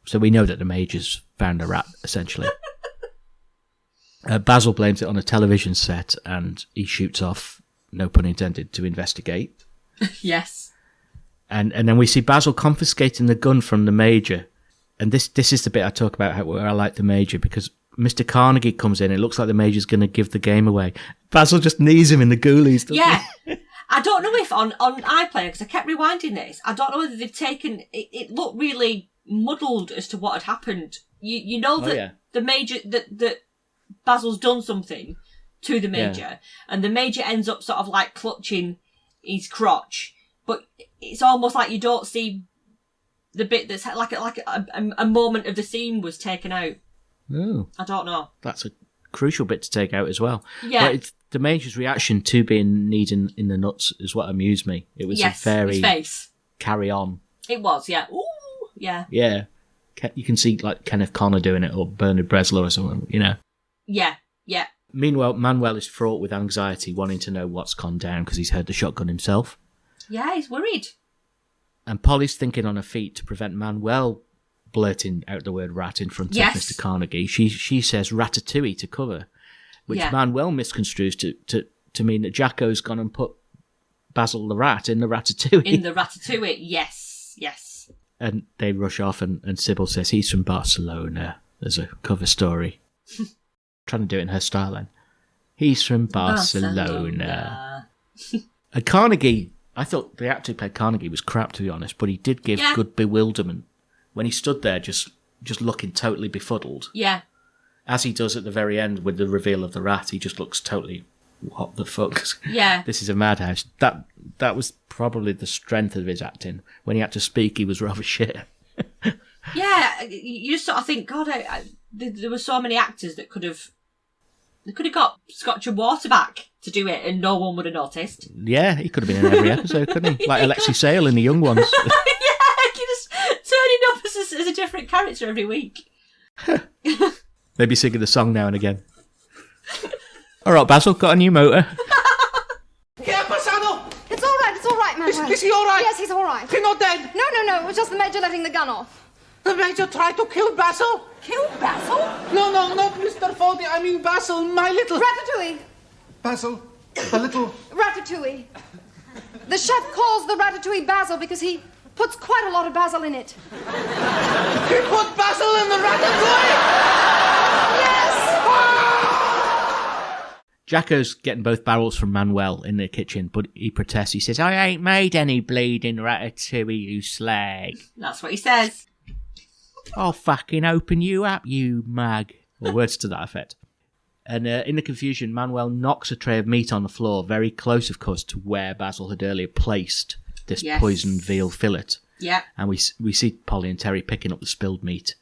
So we know that the Major's found a rat, essentially. Basil blames it on a television set, and he shoots off, no pun intended, to investigate. Yes. And then we see Basil confiscating the gun from the Major. And this is the bit I talk about where I like the Major, because Mr. Carnegie comes in. It looks like the Major's going to give the game away. Basil just knees him in the ghoulies. Yeah. I don't know if on iPlayer, because I kept rewinding this, I don't know whether they've taken... It looked really muddled as to what had happened. You know that the Major... that Basil's done something to the Major, and the Major ends up sort of like clutching his crotch, but it's almost like you don't see the bit that's like a moment of the scene was taken out. Oh. I don't know. That's a crucial bit to take out as well. Yeah. But the Major's reaction to being kneed in the nuts is what amused me. It was a very his face. Carry on. It was, yeah. Ooh, yeah. Yeah. You can see like Kenneth Connor doing it, or Bernard Breslau or something, you know. Yeah, yeah. Meanwhile, Manuel is fraught with anxiety, wanting to know what's gone down because he's heard the shotgun himself. Yeah, he's worried. And Polly's thinking on her feet to prevent Manuel blurting out the word rat in front of Mr. Carnegie. She says ratatouille to cover, which Manuel misconstrues to mean that Jacko's gone and put Basil the rat in the ratatouille. In the ratatouille, yes. And they rush off, and Sybil says he's from Barcelona. There's a cover story. Trying to do it in her style then. He's from Barcelona. And Carnegie, I thought the actor who played Carnegie was crap, to be honest, but he did give good bewilderment when he stood there just looking totally befuddled. Yeah. As he does at the very end with the reveal of the rat, he just looks totally, what the fuck? Yeah. This is a madhouse. That was probably the strength of his acting. When he had to speak, he was rather shit. Yeah, you just sort of think, God, there were so many actors that could have got Scotch and Waterback to do it, and no one would have noticed. Yeah, he could have been in every episode, couldn't he? Like Alexei Sale in The Young Ones. Yeah, you just turning up as a different character every week. Maybe singing the song now and again. All right, Basil, got a new motor. Get Bassano! It's all right, Manuel. Is he all right? Yes, he's all right. He's not dead? No, it was just the Major letting the gun off. The Major tried to kill Basil? Kill Basil? No, not Mr. Foldy. I mean Basil, my little... Ratatouille. Basil, a little... Ratatouille. The chef calls the ratatouille Basil because he puts quite a lot of basil in it. He put Basil in the ratatouille? Yes! Jacko's getting both barrels from Manuel in the kitchen, but he protests. He says, I ain't made any bleeding ratatouille, you slag. That's what he says. I'll fucking open you up, you mug. Or words to that effect. And in the confusion, Manuel knocks a tray of meat on the floor, very close, of course, to where Basil had earlier placed this poisoned veal fillet. Yeah. And we see Polly and Terry picking up the spilled meat.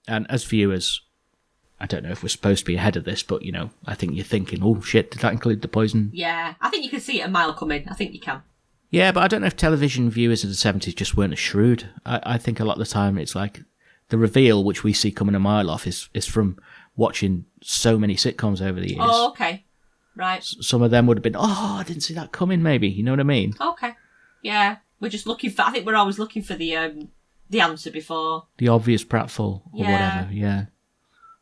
And as viewers, I don't know if we're supposed to be ahead of this, but, you know, I think you're thinking, oh, shit, did that include the poison? Yeah, I think you can see it a mile coming. I think you can. Yeah, but I don't know if television viewers of the 70s just weren't as shrewd. I think a lot of the time it's like the reveal, which we see coming a mile off, is from watching so many sitcoms over the years. Oh, okay. Right. Some of them would have been, I didn't see that coming, maybe. You know what I mean? Okay. Yeah. We're just looking for... I think we're always looking for the answer before. The obvious pratfall or whatever. Yeah.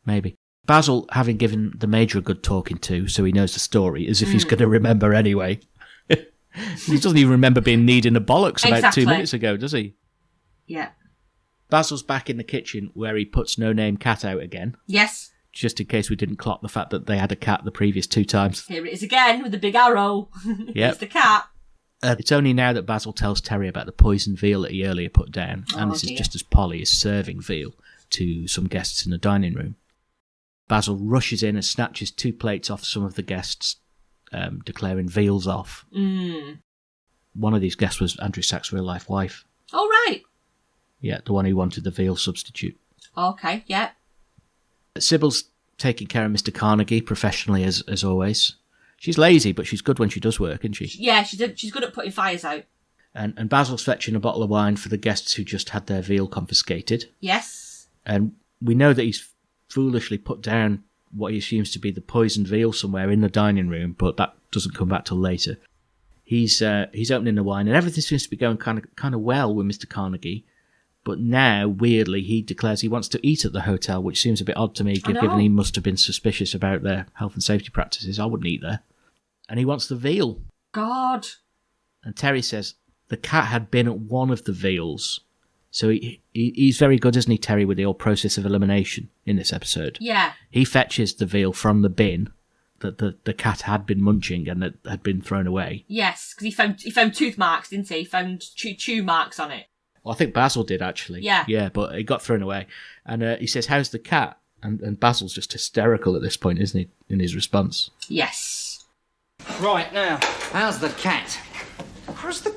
Maybe. Basil, having given the Major a good talking to, so he knows the story, as if he's going to remember anyway. He doesn't even remember being kneed in the bollocks about 2 minutes ago, does he? Yeah. Basil's back in the kitchen where he puts No Name Cat out again. Yes. Just in case we didn't clock the fact that they had a cat the previous 2 times. Here it is again with the big arrow. Yep. It's the cat. It's only now that Basil tells Terry about the poisoned veal that he earlier put down. And this is just as Polly is serving veal to some guests in the dining room. Basil rushes in and snatches 2 plates off some of the guests, declaring veal's off. Mm. One of these guests was Andrew Sachs' real-life wife. Oh, right. Yeah, the one who wanted the veal substitute. Okay, yeah. Sybil's taking care of Mr. Carnegie professionally, as always. She's lazy, but she's good when she does work, isn't she? Yeah, she's good at putting fires out. And Basil's fetching a bottle of wine for the guests who just had their veal confiscated. Yes. And we know that he's foolishly put down what he assumes to be the poisoned veal somewhere in the dining room, but that doesn't come back till later. He's opening the wine, and everything seems to be going kind of well with Mr. Carnegie. But now, weirdly, he declares he wants to eat at the hotel, which seems a bit odd to me, given he must have been suspicious about their health and safety practices. I wouldn't eat there. And he wants the veal. God. And Terry says the cat had been at one of the veals. So he's very good, isn't he, Terry, with the old process of elimination in this episode? Yeah. He fetches the veal from the bin that the cat had been munching and that had been thrown away. Yes, because he found tooth marks, didn't he? He found chew marks on it. Well, I think Basil did, actually. Yeah. Yeah, but it got thrown away. And he says, how's the cat? And Basil's just hysterical at this point, isn't he, in his response? Yes. Right, now, how's the cat? How's the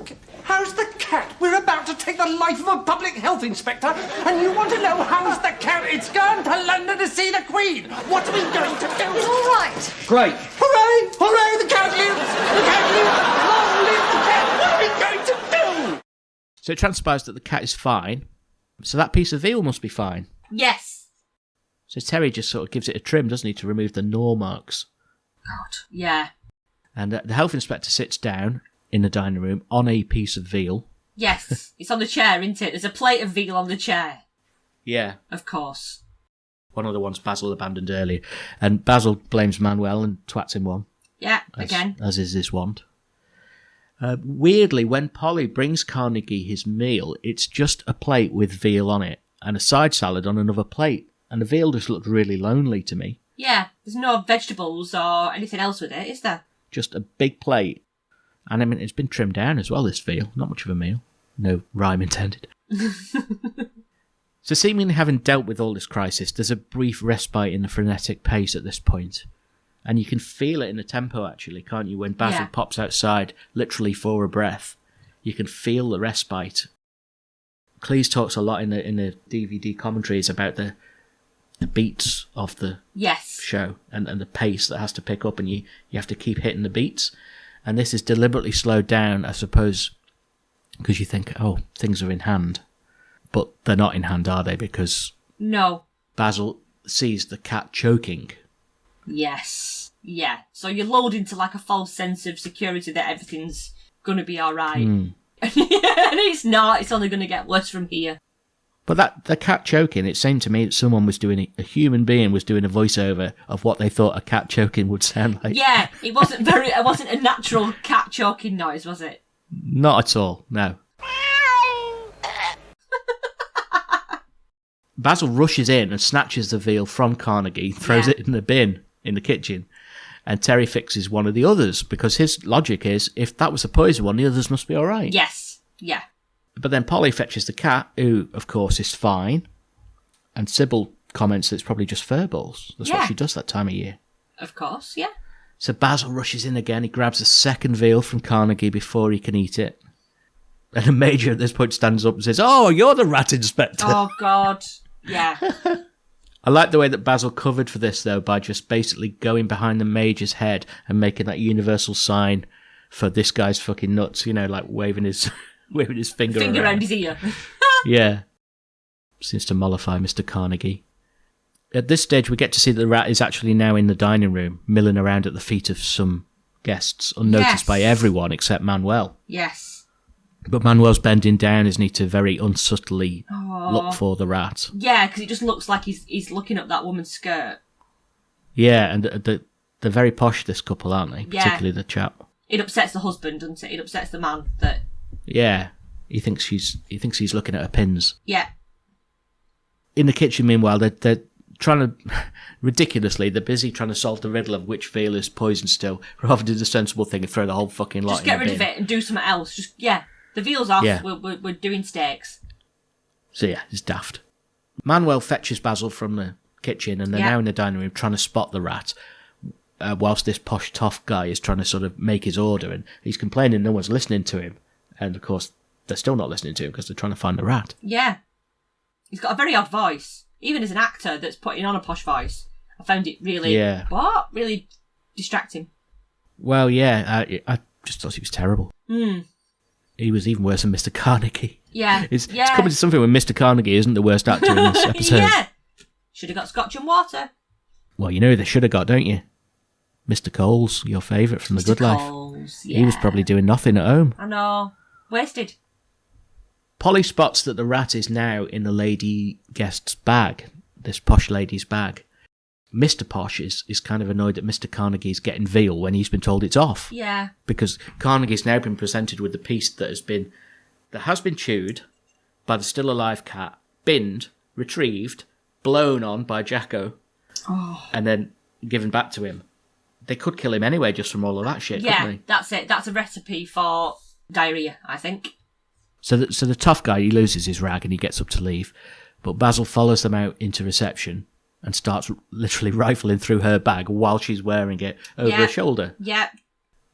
cat? We're about to take the life of a public health inspector, and you want to know how's the cat? It's going to London to see the Queen. What are we going to do? It's all right. Great. Hooray! Hooray! The cat lives! The cat lives! Long live the cat! What are we going to do? So it transpires that the cat is fine. So that piece of veal must be fine. Yes. So Terry just sort of gives it a trim, doesn't he, to remove the gnaw marks. God. Yeah. And the health inspector sits down in the dining room on a piece of veal. Yes. It's on the chair, isn't it? There's a plate of veal on the chair. Yeah. Of course. One of the ones Basil abandoned earlier. And Basil blames Manuel and twats him one. Yeah, again. As is his wont. Weirdly, when Polly brings Carnegie his meal, it's just a plate with veal on it and a side salad on another plate. And the veal just looked really lonely to me. Yeah, there's no vegetables or anything else with it, is there? Just a big plate. And I mean, it's been trimmed down as well, this veal. Not much of a meal. No rhyme intended. So seemingly having dealt with all this crisis, there's a brief respite in the frenetic pace at this point. And you can feel it in the tempo, actually, can't you? When Basil pops outside, literally for a breath, you can feel the respite. Cleese talks a lot in the DVD commentaries about the beats of the show and the pace that has to pick up, and you have to keep hitting the beats. And this is deliberately slowed down, I suppose, because you think, oh, things are in hand. But they're not in hand, are they? Because Basil sees the cat choking. Yes. Yeah. So you're lulled into like a false sense of security that everything's going to be all right. And it's not. It's only going to get worse from here. But the cat choking, it seemed to me that someone was doing a human being was doing a voiceover of what they thought a cat choking would sound like. Yeah, it wasn't a natural cat choking noise, was it? Not at all, no. Basil rushes in and snatches the veal from Carnegie, throws it in the bin in the kitchen, and Terry fixes one of the others, because his logic is, if that was a poison one, the others must be all right. Yes, yeah. But then Polly fetches the cat, who, of course, is fine, and Sybil comments that it's probably just fur balls. That's what she does that time of year. Of course, yeah. So Basil rushes in again, he grabs a second veal from Carnegie before he can eat it. And the Major at this point stands up and says, "Oh, you're the rat inspector." Oh, God. Yeah. I like the way that Basil covered for this, though, by just basically going behind the Major's head and making that universal sign for this guy's fucking nuts, you know, like waving his finger around his ear. Yeah. Seems to mollify Mr. Carnegie. At this stage, we get to see that the rat is actually now in the dining room, milling around at the feet of some guests, unnoticed by everyone except Manuel. Yes. But Manuel's bending down, isn't he, to very unsubtly look for the rat. Yeah, because it just looks like he's looking up that woman's skirt. Yeah, and they're very posh, this couple, aren't they? Yeah. Particularly the chap. It upsets the husband, doesn't it? It upsets the man that... Yeah, he thinks he's looking at her pins. Yeah. In the kitchen, meanwhile, they're trying to... Ridiculously, they're busy trying to solve the riddle of which veal is poisoned still, rather than do the sensible thing and throw the whole fucking lot in the bin. Just get rid of it and do something else. The veal's off, we're doing steaks. So yeah, it's daft. Manuel fetches Basil from the kitchen, and they're now in the dining room trying to spot the rat, whilst this posh tough guy is trying to sort of make his order, and he's complaining no one's listening to him. And of course, they're still not listening to him because they're trying to find the rat. Yeah. He's got a very odd voice. Even as an actor that's putting on a posh voice, I found it really... really distracting. Well, yeah, I just thought he was terrible. He was even worse than Mr. Carnegie. Yeah. It's coming to something when Mr. Carnegie isn't the worst actor in this episode. Yeah. Should have got scotch and water. Well, you know who they should have got, don't you? Mr. Coles, your favourite from The Good Coles, Life. He was probably doing nothing at home. I know. Wasted. Polly spots that the rat is now in the lady guest's bag, this posh lady's bag. Mr. Posh is kind of annoyed that Mr. Carnegie's getting veal when he's been told it's off. Yeah. Because Carnegie's now been presented with the piece that has been chewed by the still alive cat, binned, retrieved, blown on by Jacko, and then given back to him. They could kill him anyway just from all of that shit, couldn't they? That's it. That's a recipe for diarrhea, I think. So the tough guy, he loses his rag and he gets up to leave, but Basil follows them out into reception and starts literally rifling through her bag while she's wearing it over her shoulder. Yep.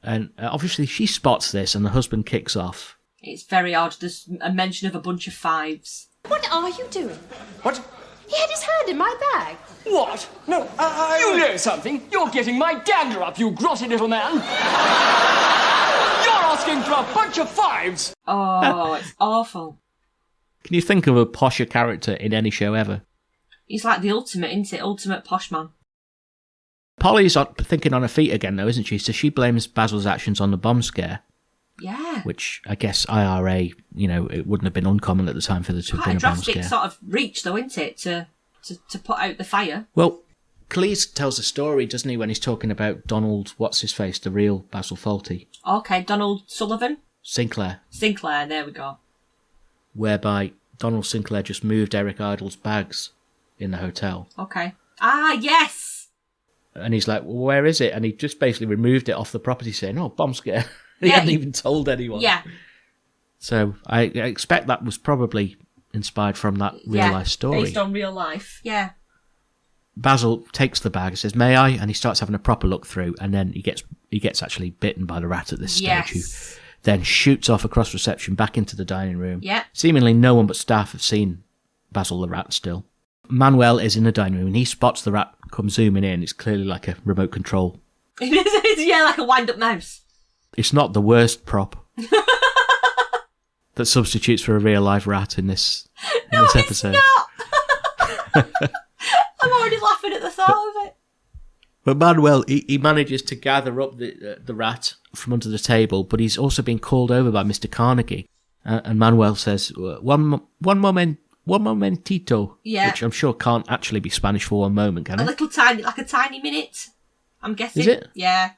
And obviously she spots this and the husband kicks off. It's very odd. There's a mention of a bunch of fives. What are you doing? What? He had his hand in my bag. What? No, you know something. You're getting my dander up, you grotty little man. You're asking for a bunch of fives. Oh, it's awful. Can you think of a posher character in any show ever? He's like the ultimate, isn't it? Ultimate posh man. Polly's thinking on her feet again, though, isn't she? So she blames Basil's actions on the bomb scare. Yeah. Which, I guess, IRA, it wouldn't have been uncommon at the time for there to have been a bomb scare. Quite a drastic sort of reach, though, isn't it, to put out the fire? Well, Cleese tells a story, doesn't he, when he's talking about Donald, what's-his-face, the real Basil Fawlty. Okay, Donald Sullivan? Sinclair, there we go. Whereby Donald Sinclair just moved Eric Idle's bags in the hotel. Okay. Ah, yes! And he's like, well, where is it? And he just basically removed it off the property saying, bomb scare. He hadn't even told anyone. Yeah. So I expect that was probably inspired from that real-life story. Based on real life, yeah. Basil takes the bag and says, may I? And he starts having a proper look through, and then he gets actually bitten by the rat at this stage, who then shoots off across reception back into the dining room. Yeah. Seemingly no one but staff have seen Basil the rat still. Manuel is in the dining room, and he spots the rat come zooming in. It's clearly like a remote control. It is, yeah, like a wind-up mouse. It's not the worst prop that substitutes for a real-life rat in this episode. It's not! I'm already laughing at the thought of it. But Manuel, he manages to gather up the rat from under the table, but he's also been called over by Mr. Carnegie. And Manuel says, one momentito, which I'm sure can't actually be Spanish for one moment, can it? Like a tiny minute, I'm guessing. Is it? Yeah.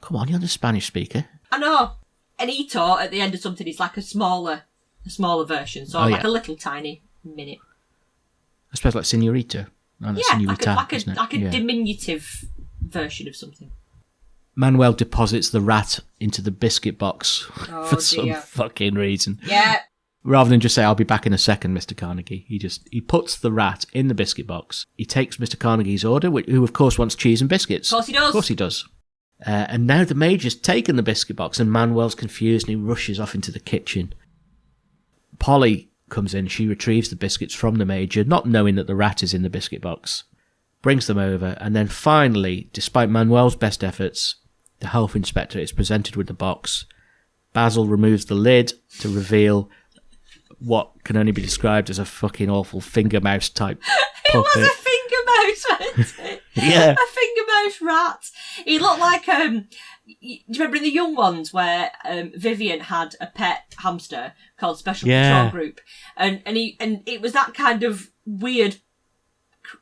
Come on, you're the Spanish speaker. I know. An ito at the end of something is like a smaller version, so like a little tiny minute. I suppose like señorita. No, that's señorita, like a diminutive version of something. Manuel deposits the rat into the biscuit box for some fucking reason. Yeah. Rather than just say, I'll be back in a second, Mr. Carnegie. He puts the rat in the biscuit box. He takes Mr. Carnegie's order, who of course wants cheese and biscuits. Of course he does. And now the Major's taken the biscuit box and Manuel's confused and he rushes off into the kitchen. Polly comes in, she retrieves the biscuits from the Major, not knowing that the rat is in the biscuit box, brings them over, and then finally, despite Manuel's best efforts, the health inspector is presented with the box. Basil removes the lid to reveal what can only be described as a fucking awful finger mouse type puppet. It was a finger mouse, wasn't it? Yeah. A finger mouse rat. He looked like, do you remember in The Young Ones where Vivian had a pet hamster called Special Control Group? And it was that kind of weird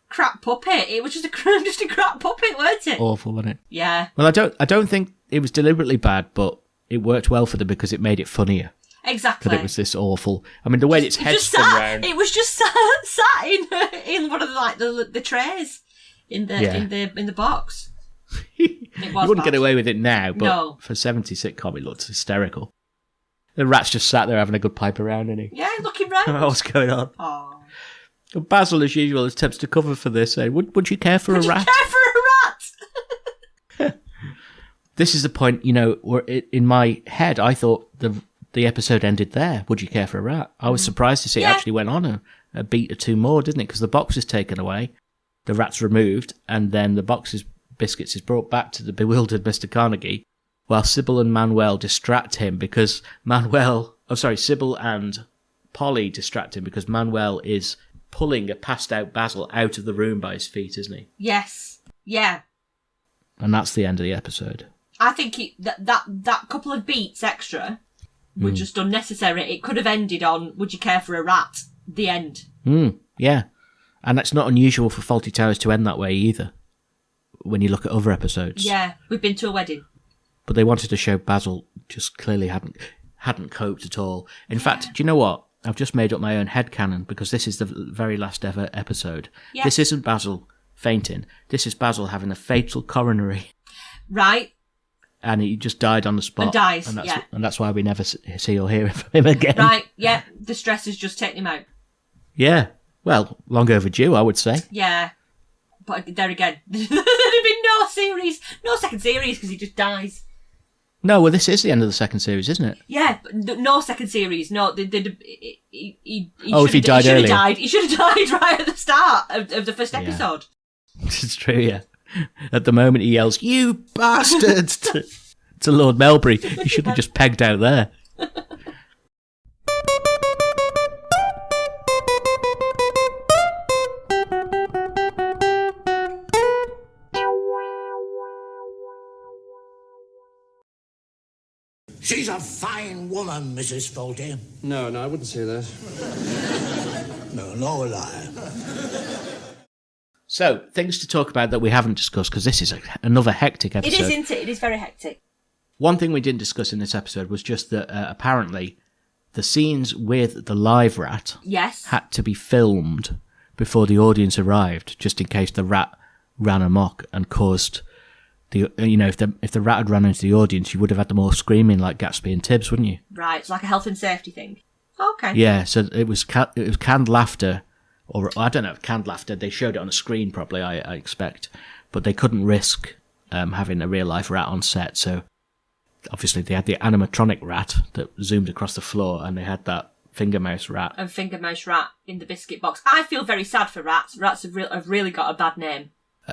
crap puppet. It was just a crap puppet, wasn't it? Awful, wasn't it? Yeah. Well, I don't think it was deliberately bad, but it worked well for them because it made it funnier. Exactly. That it was this awful. I mean, the way its head spun round. It was just sat in one of the trays in the box. You wouldn't get away with it now, but no. For a 70s sitcom, it looked hysterical. The rat's just sat there having a good pipe around, isn't he? Yeah, looking round. What's going on? Aww. Basil, as usual, attempts to cover for this, saying, would you care for a rat? Would you care for a rat? This is the point, where in my head, I thought the episode ended there. Would you care for a rat? I was surprised to see it actually went on a beat or two more, didn't it? Because the box is taken away, the rat's removed, and then the box's biscuits is brought back to the bewildered Mr. Carnegie. while Sybil and Manuel distract him because Sybil and Polly distract him because Manuel is pulling a passed out Basil out of the room by his feet, isn't he? Yes. Yeah. And that's the end of the episode. I think that couple of beats extra were just unnecessary. It could have ended on, would you care for a rat? The end. Yeah. And that's not unusual for Fawlty Towers to end that way either, when you look at other episodes. Yeah, we've been to a wedding. But they wanted to show Basil just clearly hadn't coped at all. In fact, do you know what? I've just made up my own headcanon because this is the very last ever episode. Yes. This isn't Basil fainting. This is Basil having a fatal coronary. Right. And he just died on the spot. And dies, and that's why we never see or hear from him again. Right, yeah. The stress has just taken him out. Yeah. Well, long overdue, I would say. Yeah. But there again, there'd have been no second series because he just dies. No, well, this is the end of the second series, isn't it? Yeah, but no second series. No, he if he died earlier. He should have died right at the start of the first episode. It's true, yeah. At the moment he yells, "You bastards!" to Lord Melbury. He should have just pegged out there. She's a fine woman, Mrs. Fawlty. No, I wouldn't say that. No, nor will I. So, things to talk about that we haven't discussed, because this is another hectic episode. It is, isn't it? It is very hectic. One thing we didn't discuss in this episode was just that apparently the scenes with the live rat had to be filmed before the audience arrived, just in case the rat ran amok and caused... if the rat had run into the audience, you would have had them all screaming like Gatsby and Tibbs, wouldn't you? Right, it's like a health and safety thing. Okay. Yeah, so it was canned laughter, or I don't know if canned laughter. They showed it on a screen, probably, I expect, but they couldn't risk having a real life rat on set. So obviously they had the animatronic rat that zoomed across the floor, and they had that finger mouse rat. And finger mouse rat in the biscuit box. I feel very sad for rats. Rats have really got a bad name.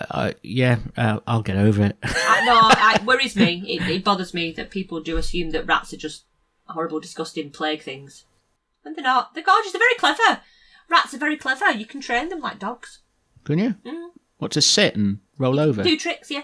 I'll get over it. It worries me. It bothers me that people do assume that rats are just horrible, disgusting plague things. And they're not. They're gorgeous. They're very clever. Rats are very clever. You can train them like dogs. Can you? Mm. What, to sit and roll over? Do tricks, yeah.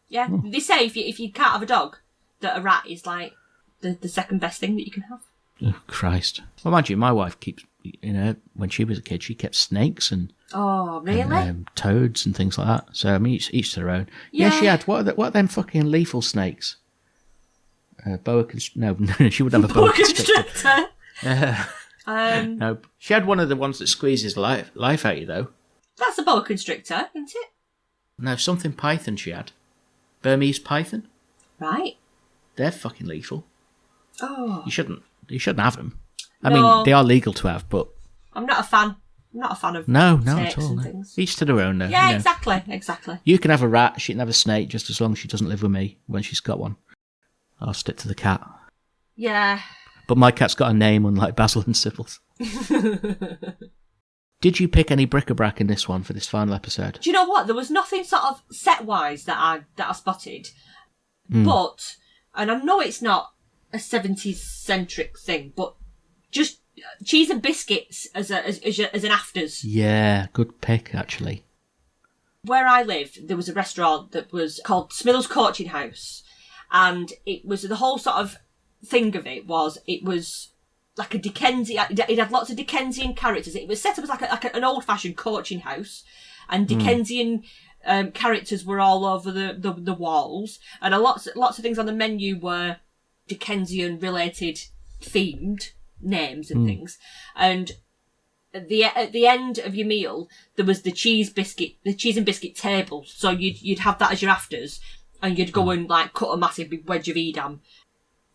Yeah. Oh. They say if you can't have a dog, that a rat is like the second best thing that you can have. Oh, Christ. Well, mind you, my wife keeps, when she was a kid, she kept snakes and... Oh, really? And, toads and things like that. So, I mean, each to their own. Yeah, she had. What are them fucking lethal snakes? Boa constrictor. No, she wouldn't have a boa constrictor. No, she had one of the ones that squeezes life out of you, though. That's a boa constrictor, isn't it? No, something python she had. Burmese python. Right. They're fucking lethal. Oh. You shouldn't have them. I mean, they are legal to have, but... I'm not a fan of no at all. No. Each to their own, though. Yeah, exactly. You can have a rat, she can have a snake, just as long as she doesn't live with me when she's got one. I'll stick to the cat. Yeah. But my cat's got a name, unlike Basil and Sybil's. Did you pick any bric-a-brac in this one for this final episode? Do you know what? There was nothing sort of set-wise that I spotted. But, and I know it's not a 70s-centric thing, but just cheese and biscuits as an afters. Yeah, good pick, actually. Where I lived, there was a restaurant that was called Smithers Coaching House, and it was the whole sort of thing of it was like a Dickensian. It had lots of Dickensian characters. It was set up as like an old-fashioned coaching house, and Dickensian characters were all over the walls, and lots of things on the menu were Dickensian related themed names and things. And at the end of your meal, there was the cheese and biscuit table. So you'd have that as your afters, and you'd go and like cut a massive big wedge of Edam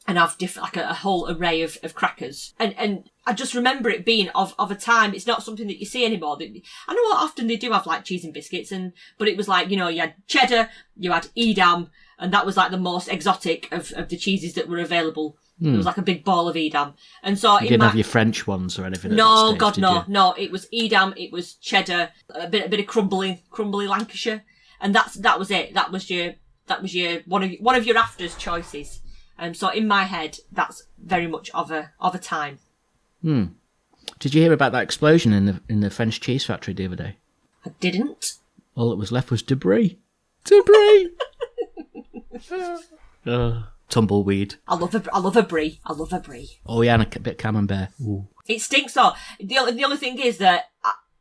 and have different, like a whole array of crackers. And I just remember it being of a time. It's not something that you see anymore. I know often they do have like cheese and biscuits, but it was like, you had cheddar, you had Edam, and that was like the most exotic of the cheeses that were available. It was like a big ball of Edam. And so you didn't have your French ones or anything? No, God, no. No, it was Edam, it was cheddar, a bit of crumbly Lancashire. And that was it. That was your that was your one of your afters choices. So in my head, that's very much of a time. Did you hear about that explosion in the French cheese factory the other day? I didn't. All that was left was debris. Debris. Tumbleweed. I love a brie. I love a brie. Oh yeah, and a bit of camembert. Ooh. It stinks though. The only thing is that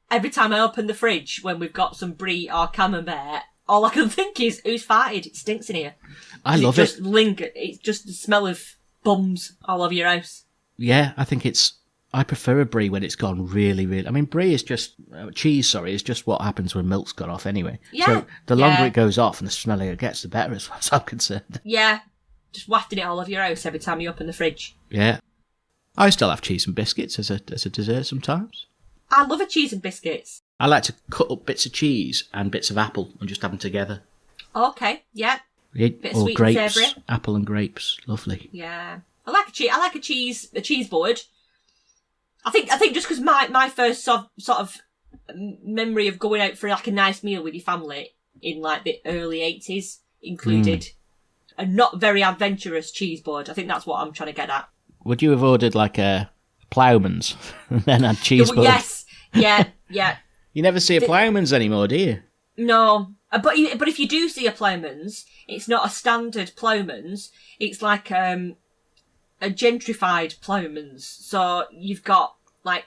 every time I open the fridge when we've got some brie or camembert, all I can think is, who's farted? It stinks in here. I love it. It's just the smell of bums all over your house. Yeah, I prefer a brie when it's gone really, really... I mean, brie is just... cheese, is just what happens when milk's gone off anyway. Yeah. So the longer it goes off and the smellier it gets, the better as far as I'm concerned. Yeah. Just wafting it all over your house every time you open the fridge. Yeah. I still have cheese and biscuits as a dessert sometimes. I love a cheese and biscuits. I like to cut up bits of cheese and bits of apple and just have them together. Okay, yeah. Bit or sweet grapes, and savoury. Apple and grapes, lovely. Yeah. I like a cheese board. I think just because my first sort of memory of going out for like a nice meal with your family in like the early 80s included a not very adventurous cheese board. I think that's what I'm trying to get at. Would you have ordered like a Ploughman's and then had cheese board? Yes. Yeah. You never see a Ploughman's anymore, do you? No. But if you do see a Ploughman's, it's not a standard Ploughman's. It's like a gentrified Ploughman's. So you've got like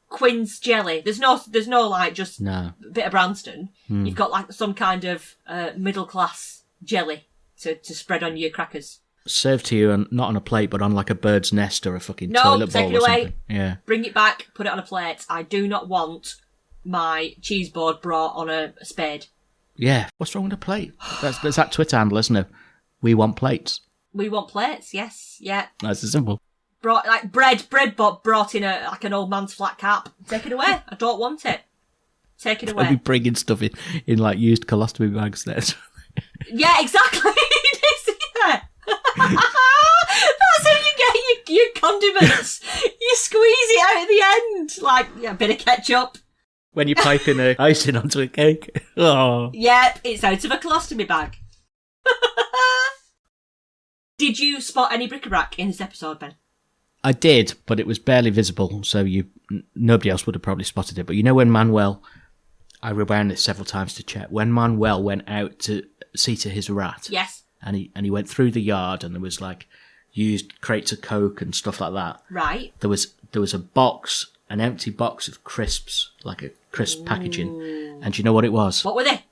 Quinn's jelly. There's no like just a bit of Branston. You've got like some kind of middle class jelly to spread on your crackers. Served to you not on a plate, but on like a bird's nest or a fucking toilet bowl or something. Yeah. Bring it back. Put it on a plate. I do not want my cheese board brought on a spade. Yeah. What's wrong with a plate? There's that Twitter handle, isn't it? We want plates. We want plates, yes, yeah. Nice and simple. Brought like bread brought in like an old man's flat cap. Take it away. I don't want it. Take it away. I'll be bringing stuff in like used colostomy bags there. Yeah, exactly. Yeah. That's how you get your condiments. You squeeze it out at the end, like a bit of ketchup. When you're piping icing onto a cake. Oh. Yep, it's out of a colostomy bag. Did you spot any bric-a-brac in this episode, Ben? I did, but it was barely visible, so nobody else would have probably spotted it. But you know when Manuel, I rewound this several times to check, when Manuel went out to see to his rat. Yes. And he went through the yard and there was like used crates of Coke and stuff like that. Right. There was a box, an empty box of crisps, like a crisp packaging. And do you know what it was? What were they?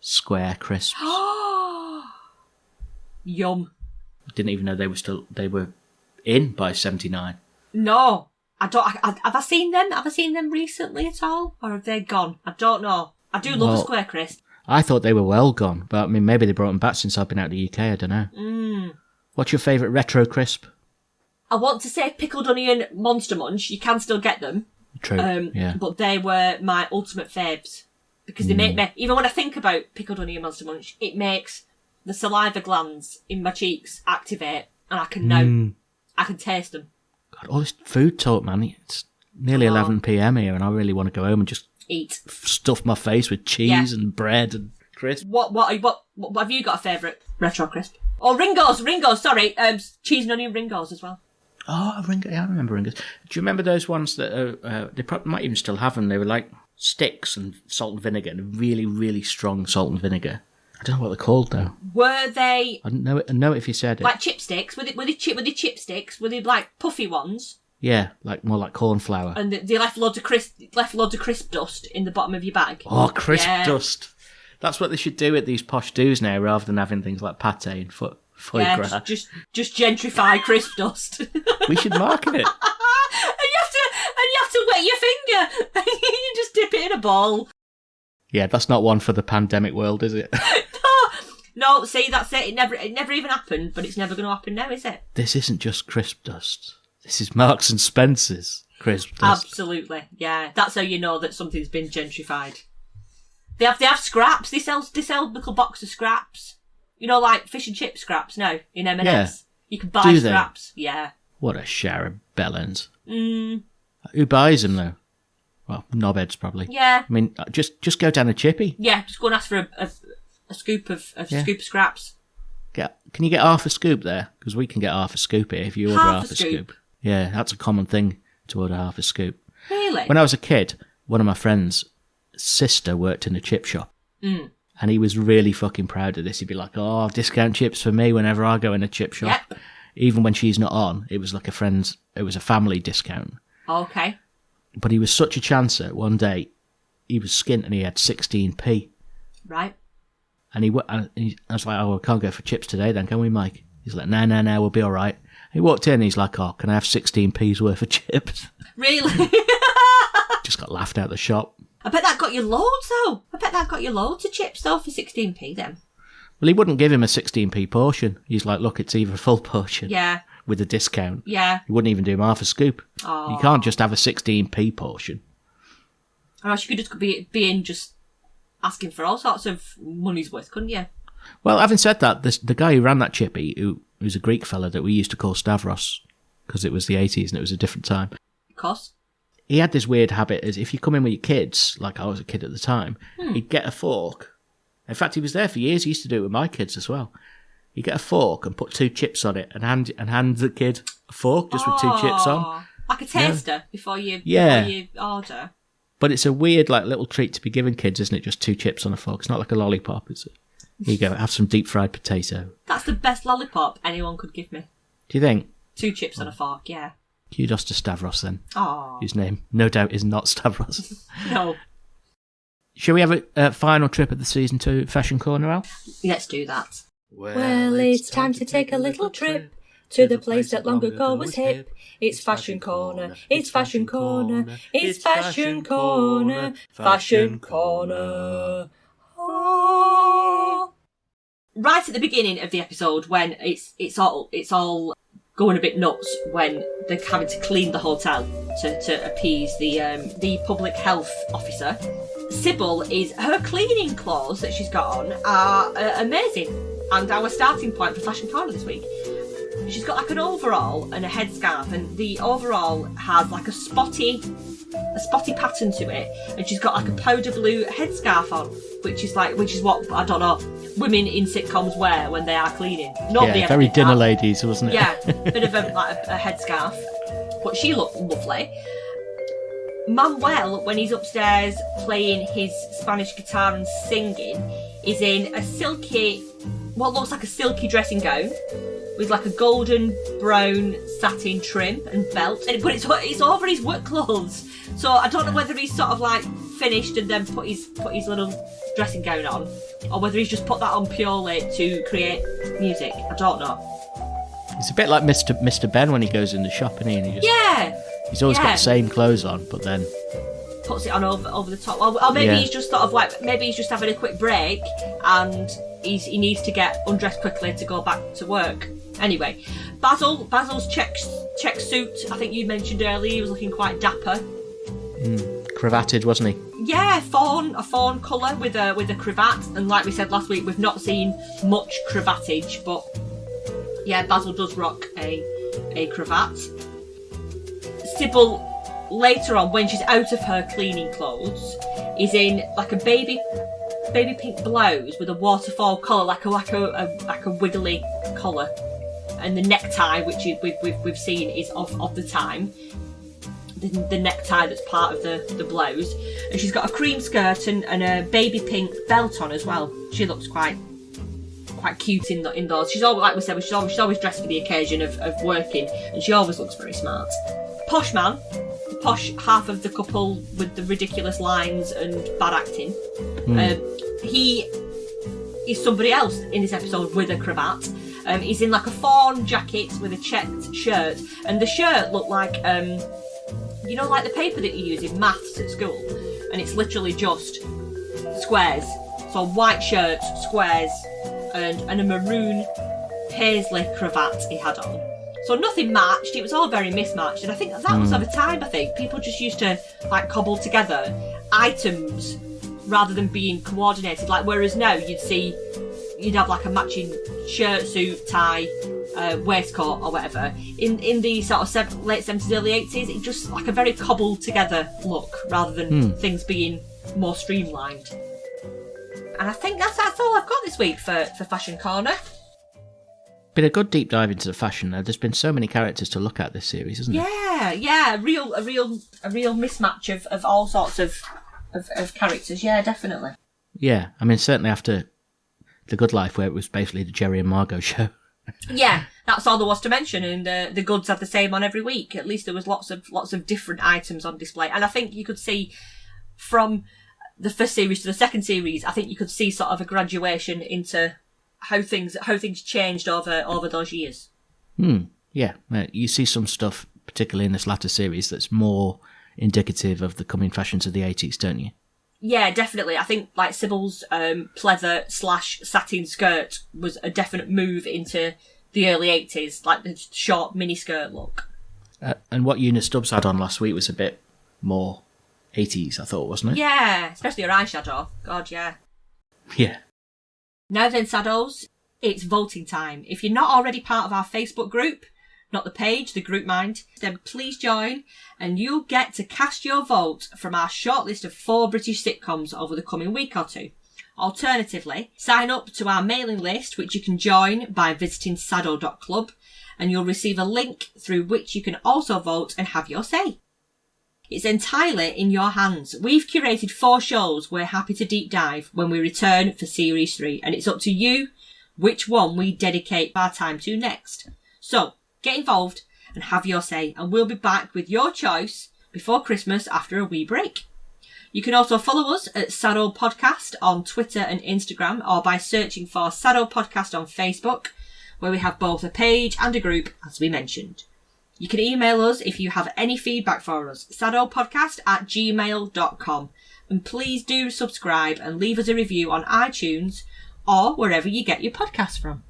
Square crisps. Yum. Didn't even know they were in by 79. No. Have I seen them? Have I seen them recently at all? Or have they gone? I don't know. I do love a square crisp. I thought they were well gone, but I mean, maybe they brought them back since I've been out of the UK, I don't know. What's your favourite retro crisp? I want to say pickled onion Monster Munch. You can still get them. True, yeah. But they were my ultimate faves. Because they make me, even when I think about pickled onion Monster Munch, it makes the saliva glands in my cheeks activate, and I can taste them. God, all this food talk, man. It's nearly 11 p.m. here, and I really want to go home and just eat, stuff my face with cheese and bread and crisp. What have you got a favourite retro crisp? Oh, Ringos, sorry. Cheese and onion Ringos as well. Oh, Ringos, yeah, I remember Ringos. Do you remember those ones that they probably might even still have them? They were like sticks and salt and vinegar, and really, really strong salt and vinegar. I don't know what they're called though. Were they? I know it if you said it. Like chipsticks? Were they chipsticks? Were they like puffy ones? Yeah, like more like corn flour. And they left loads of crisp dust in the bottom of your bag. Oh, crisp dust! That's what they should do at these posh do's now, rather than having things like pate and foie gras. Just gentrify crisp dust. We should market it. And you have to wet your finger. You just dip it in a bowl. Yeah, that's not one for the pandemic world, is it? No. See, that's it. It never even happened, but it's never going to happen now, is it? This isn't just crisp dust. This is Marks and Spencer's crisp dust. Absolutely, yeah. That's how you know that something's been gentrified. They have scraps. They sell little box of scraps. You know, like fish and chip scraps now in M&S. Yeah. You can buy scraps. Yeah. What a shower of bellends. Who buys them though? Well, knobheads probably. Yeah. I mean, just go down a chippy. Yeah, just go and ask for a scoop of scraps. Can you get half a scoop there? Because we can get half a scoop here if you order half a scoop. Yeah, that's a common thing to order half a scoop. Really? When I was a kid, one of my friends' sister worked in a chip shop. Mm. And he was really fucking proud of this. He'd be like, "Oh, discount chips for me whenever I go in a chip shop." Yep. Even when she's not on, it was like it was a family discount. Okay. But he was such a chancer. One day, he was skint and he had 16p. Right. And I was like, "Oh, I can't go for chips today then, can we, Mike?" He's like, No, we'll be all right. He walked in and he's like, "Oh, can I have 16p's worth of chips?" Really? Just got laughed out of the shop. I bet that got you loads, though. I bet that got you loads of chips, though, for 16p then. Well, he wouldn't give him a 16p portion. He's like, "Look, it's either a full portion with a discount." Yeah. He wouldn't even do him half a scoop. Oh. You can't just have a 16p portion. Or else you could just be in just asking for all sorts of money's worth, couldn't you? Well, having said that, the guy who ran that chippy, who's a Greek fella that we used to call Stavros, because it was the 80s and it was a different time. Of course. He had this weird habit, as if you come in with your kids, like I was a kid at the time, he'd get a fork. In fact, he was there for years. He used to do it with my kids as well. He'd get a fork and put 2 chips on it and hand the kid a fork just with 2 chips on. Like a taster before you order. But it's a weird little treat to be giving kids, isn't it? Just 2 chips on a fork. It's not like a lollipop. Here you go, have some deep fried potato. That's the best lollipop anyone could give me. Do you think? 2 chips on a fork, yeah. Kudos to Stavros then. Oh. Whose name, no doubt, is not Stavros. No. Shall we have a final trip at the Season 2 Fashion Corner, Al? Let's do that. Well, it's time to take a little trip to the place that long ago was hip. It's Fashion Corner, it's Fashion Corner, it's Fashion Corner, Fashion Corner. Oh. Right at the beginning of the episode, when it's all going a bit nuts, when they're having to clean the hotel to appease the public health officer, Sybil her cleaning clothes that she's got on are amazing, and our starting point for Fashion Corner this week. She's got like an overall and a headscarf, and the overall has like a spotty pattern to it, and she's got like a powder blue headscarf on, which is what, I don't know, women in sitcoms wear when they are cleaning. Nobody ever very did dinner that. ladies, wasn't it? Yeah, bit of a headscarf. But she looked lovely. Manuel, when he's upstairs playing his Spanish guitar and singing, is in what looks like a silky dressing gown with like a golden brown satin trim and belt, but it's over his work clothes. So I don't know whether he's sort of like finished and then put his little dressing gown on, or whether he's just put that on purely to create music. I don't know. It's a bit like Mr. Ben when he goes in the shop, and he's always got the same clothes on, but then puts it on over the top. Or maybe he's just sort of like, maybe he's just having a quick break and he needs to get undressed quickly to go back to work. Anyway, Basil's check suit, I think you mentioned earlier, he was looking quite dapper. Cravated, wasn't he? Yeah, a fawn colour with a cravat, and like we said last week, we've not seen much cravatage, but yeah, Basil does rock a cravat. Sybil, later on, when she's out of her cleaning clothes, is in like a baby pink blouse with a waterfall collar, like a wiggly collar, and the necktie, which we've seen is of the time. The necktie that's part of the blouse, and she's got a cream skirt and a baby pink belt on as well. She looks quite cute in those. She's always, like we said, she's always dressed for the occasion of working, and she always looks very smart. Posh man, the posh half of the couple with the ridiculous lines and bad acting. He is somebody else in this episode with a cravat. He's in like a fawn jacket with a checked shirt, and the shirt looked like like the paper that you use in maths at school, and it's literally just squares. So white shirt, squares, and a maroon paisley cravat he had on. So nothing matched, it was all very mismatched, and I think that was of a time, I think. People just used to like cobble together items rather than being coordinated. Like, whereas now you'd have like a matching shirt, suit, tie, waistcoat or whatever. In the sort of late 70s, early 80s, it just like a very cobbled together look rather than things being more streamlined. And I think that's all I've got this week for Fashion Corner. Been a good deep dive into the fashion. There's been so many characters to look at this series, isn't there? Yeah, a real mismatch of all sorts of characters. Yeah, definitely. Yeah, I mean, certainly after The Good Life, where it was basically the Jerry and Margot show. Yeah, that's all there was to mention, and the goods had the same on every week. At least there was lots of different items on display, and I think you could see from the first series to the second series, I think you could see sort of a graduation into how things changed over those years. Yeah, you see some stuff, particularly in this latter series, that's more indicative of the coming fashions of the 80s, don't you? Yeah, definitely. I think like Sybil's pleather/satin skirt was a definite move into the early 80s, like the short mini skirt look. And what Una Stubbs had on last week was a bit more 80s, I thought, wasn't it? Yeah, especially her eyeshadow. God, yeah. Yeah. Now then, Saddos, it's voting time. If you're not already part of our Facebook group, not the page, the group mind, then please join and you'll get to cast your vote from our shortlist of 4 British sitcoms over the coming week or two. Alternatively, sign up to our mailing list, which you can join by visiting saddo.club, and you'll receive a link through which you can also vote and have your say. It's entirely in your hands. We've curated 4 shows we're happy to deep dive when we return for Series 3, and it's up to you which one we dedicate our time to next. So, get involved and have your say, and we'll be back with your choice before Christmas after a wee break. You can also follow us at SADDO Podcast on Twitter and Instagram, or by searching for SADDO Podcast on Facebook, where we have both a page and a group, as we mentioned. You can email us if you have any feedback for us, saddopodcast@gmail.com. And please do subscribe and leave us a review on iTunes or wherever you get your podcasts from.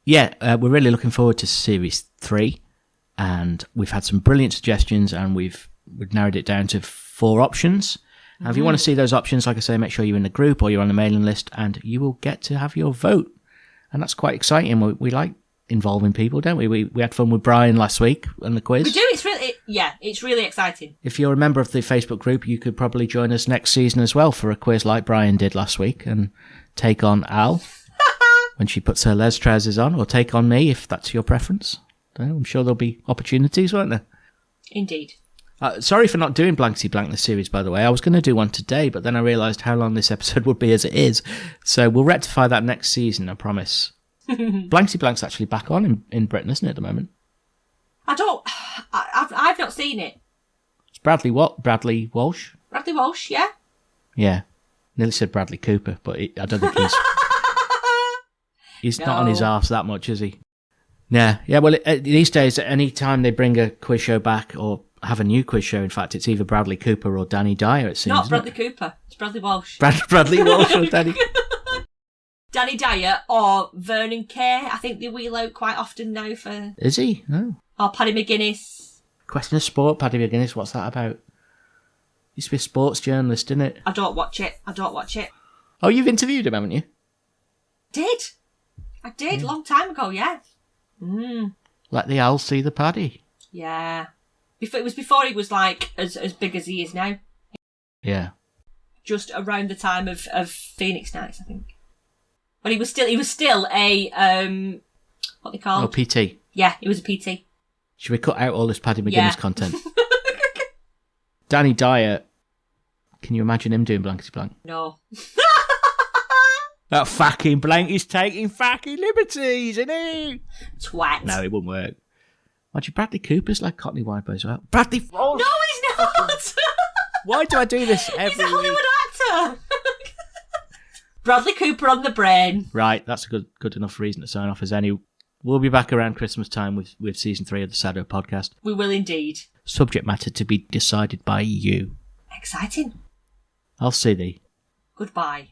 Yeah, we're really looking forward to Series 3, and we've had some brilliant suggestions, and we've narrowed it down to 4 options. Now, if you want to see those options, like I say, make sure you're in the group or you're on the mailing list, and you will get to have your vote. And that's quite exciting. We like involving people, don't we? We had fun with Brian last week on the quiz. We do. It's really exciting. If you're a member of the Facebook group, you could probably join us next season as well for a quiz like Brian did last week and take on Al when she puts her Les trousers on, or take on me if that's your preference. I'm sure there'll be opportunities, won't there? Indeed. Sorry for not doing Blanksy Blank this series, by the way. I was going to do one today, but then I realised how long this episode would be as it is. So we'll rectify that next season, I promise. Blanksy Blank's actually back on in Britain, isn't it, at the moment? I've not seen it. It's Bradley Walsh? Bradley Walsh, yeah? Yeah. Nearly said Bradley Cooper, but I don't think he's not on his arse that much, is he? Yeah, well, these days, any time they bring a quiz show back or have a new quiz show, in fact, it's either Bradley Cooper or Danny Dyer, it seems. Not Bradley Cooper, it's Bradley Walsh. Bradley Walsh or Danny... Danny Dyer or Vernon Kay, I think they wheel out quite often now for... Is he? Oh. Or Paddy McGuinness. Question of Sport, Paddy McGuinness, what's that about? Used to be a sports journalist, didn't it? I don't watch it. Oh, you've interviewed him, haven't you? I did, long time ago, yeah. Let the owl see the paddy. Yeah. It was before he was like as big as he is now. Yeah. Just around the time of Phoenix Nights, I think. But he was still a what they call? Oh, PT. Yeah, he was a PT. Should we cut out all this Paddy McGuinness content? Danny Dyer. Can you imagine him doing Blankety Blank? No. That fucking Blank is taking fucking liberties, isn't he? Twat. No, it wouldn't work. Imagine Bradley Cooper's like Cockney Wide as well. Bradley. No, he's not. Why do I do this every week? He's a Hollywood actor. Bradley Cooper on the brain. Right, that's a good enough reason to sign off as any. We'll be back around Christmas time with season 3 of the SADDO podcast. We will indeed. Subject matter to be decided by you. Exciting. I'll see thee. Goodbye.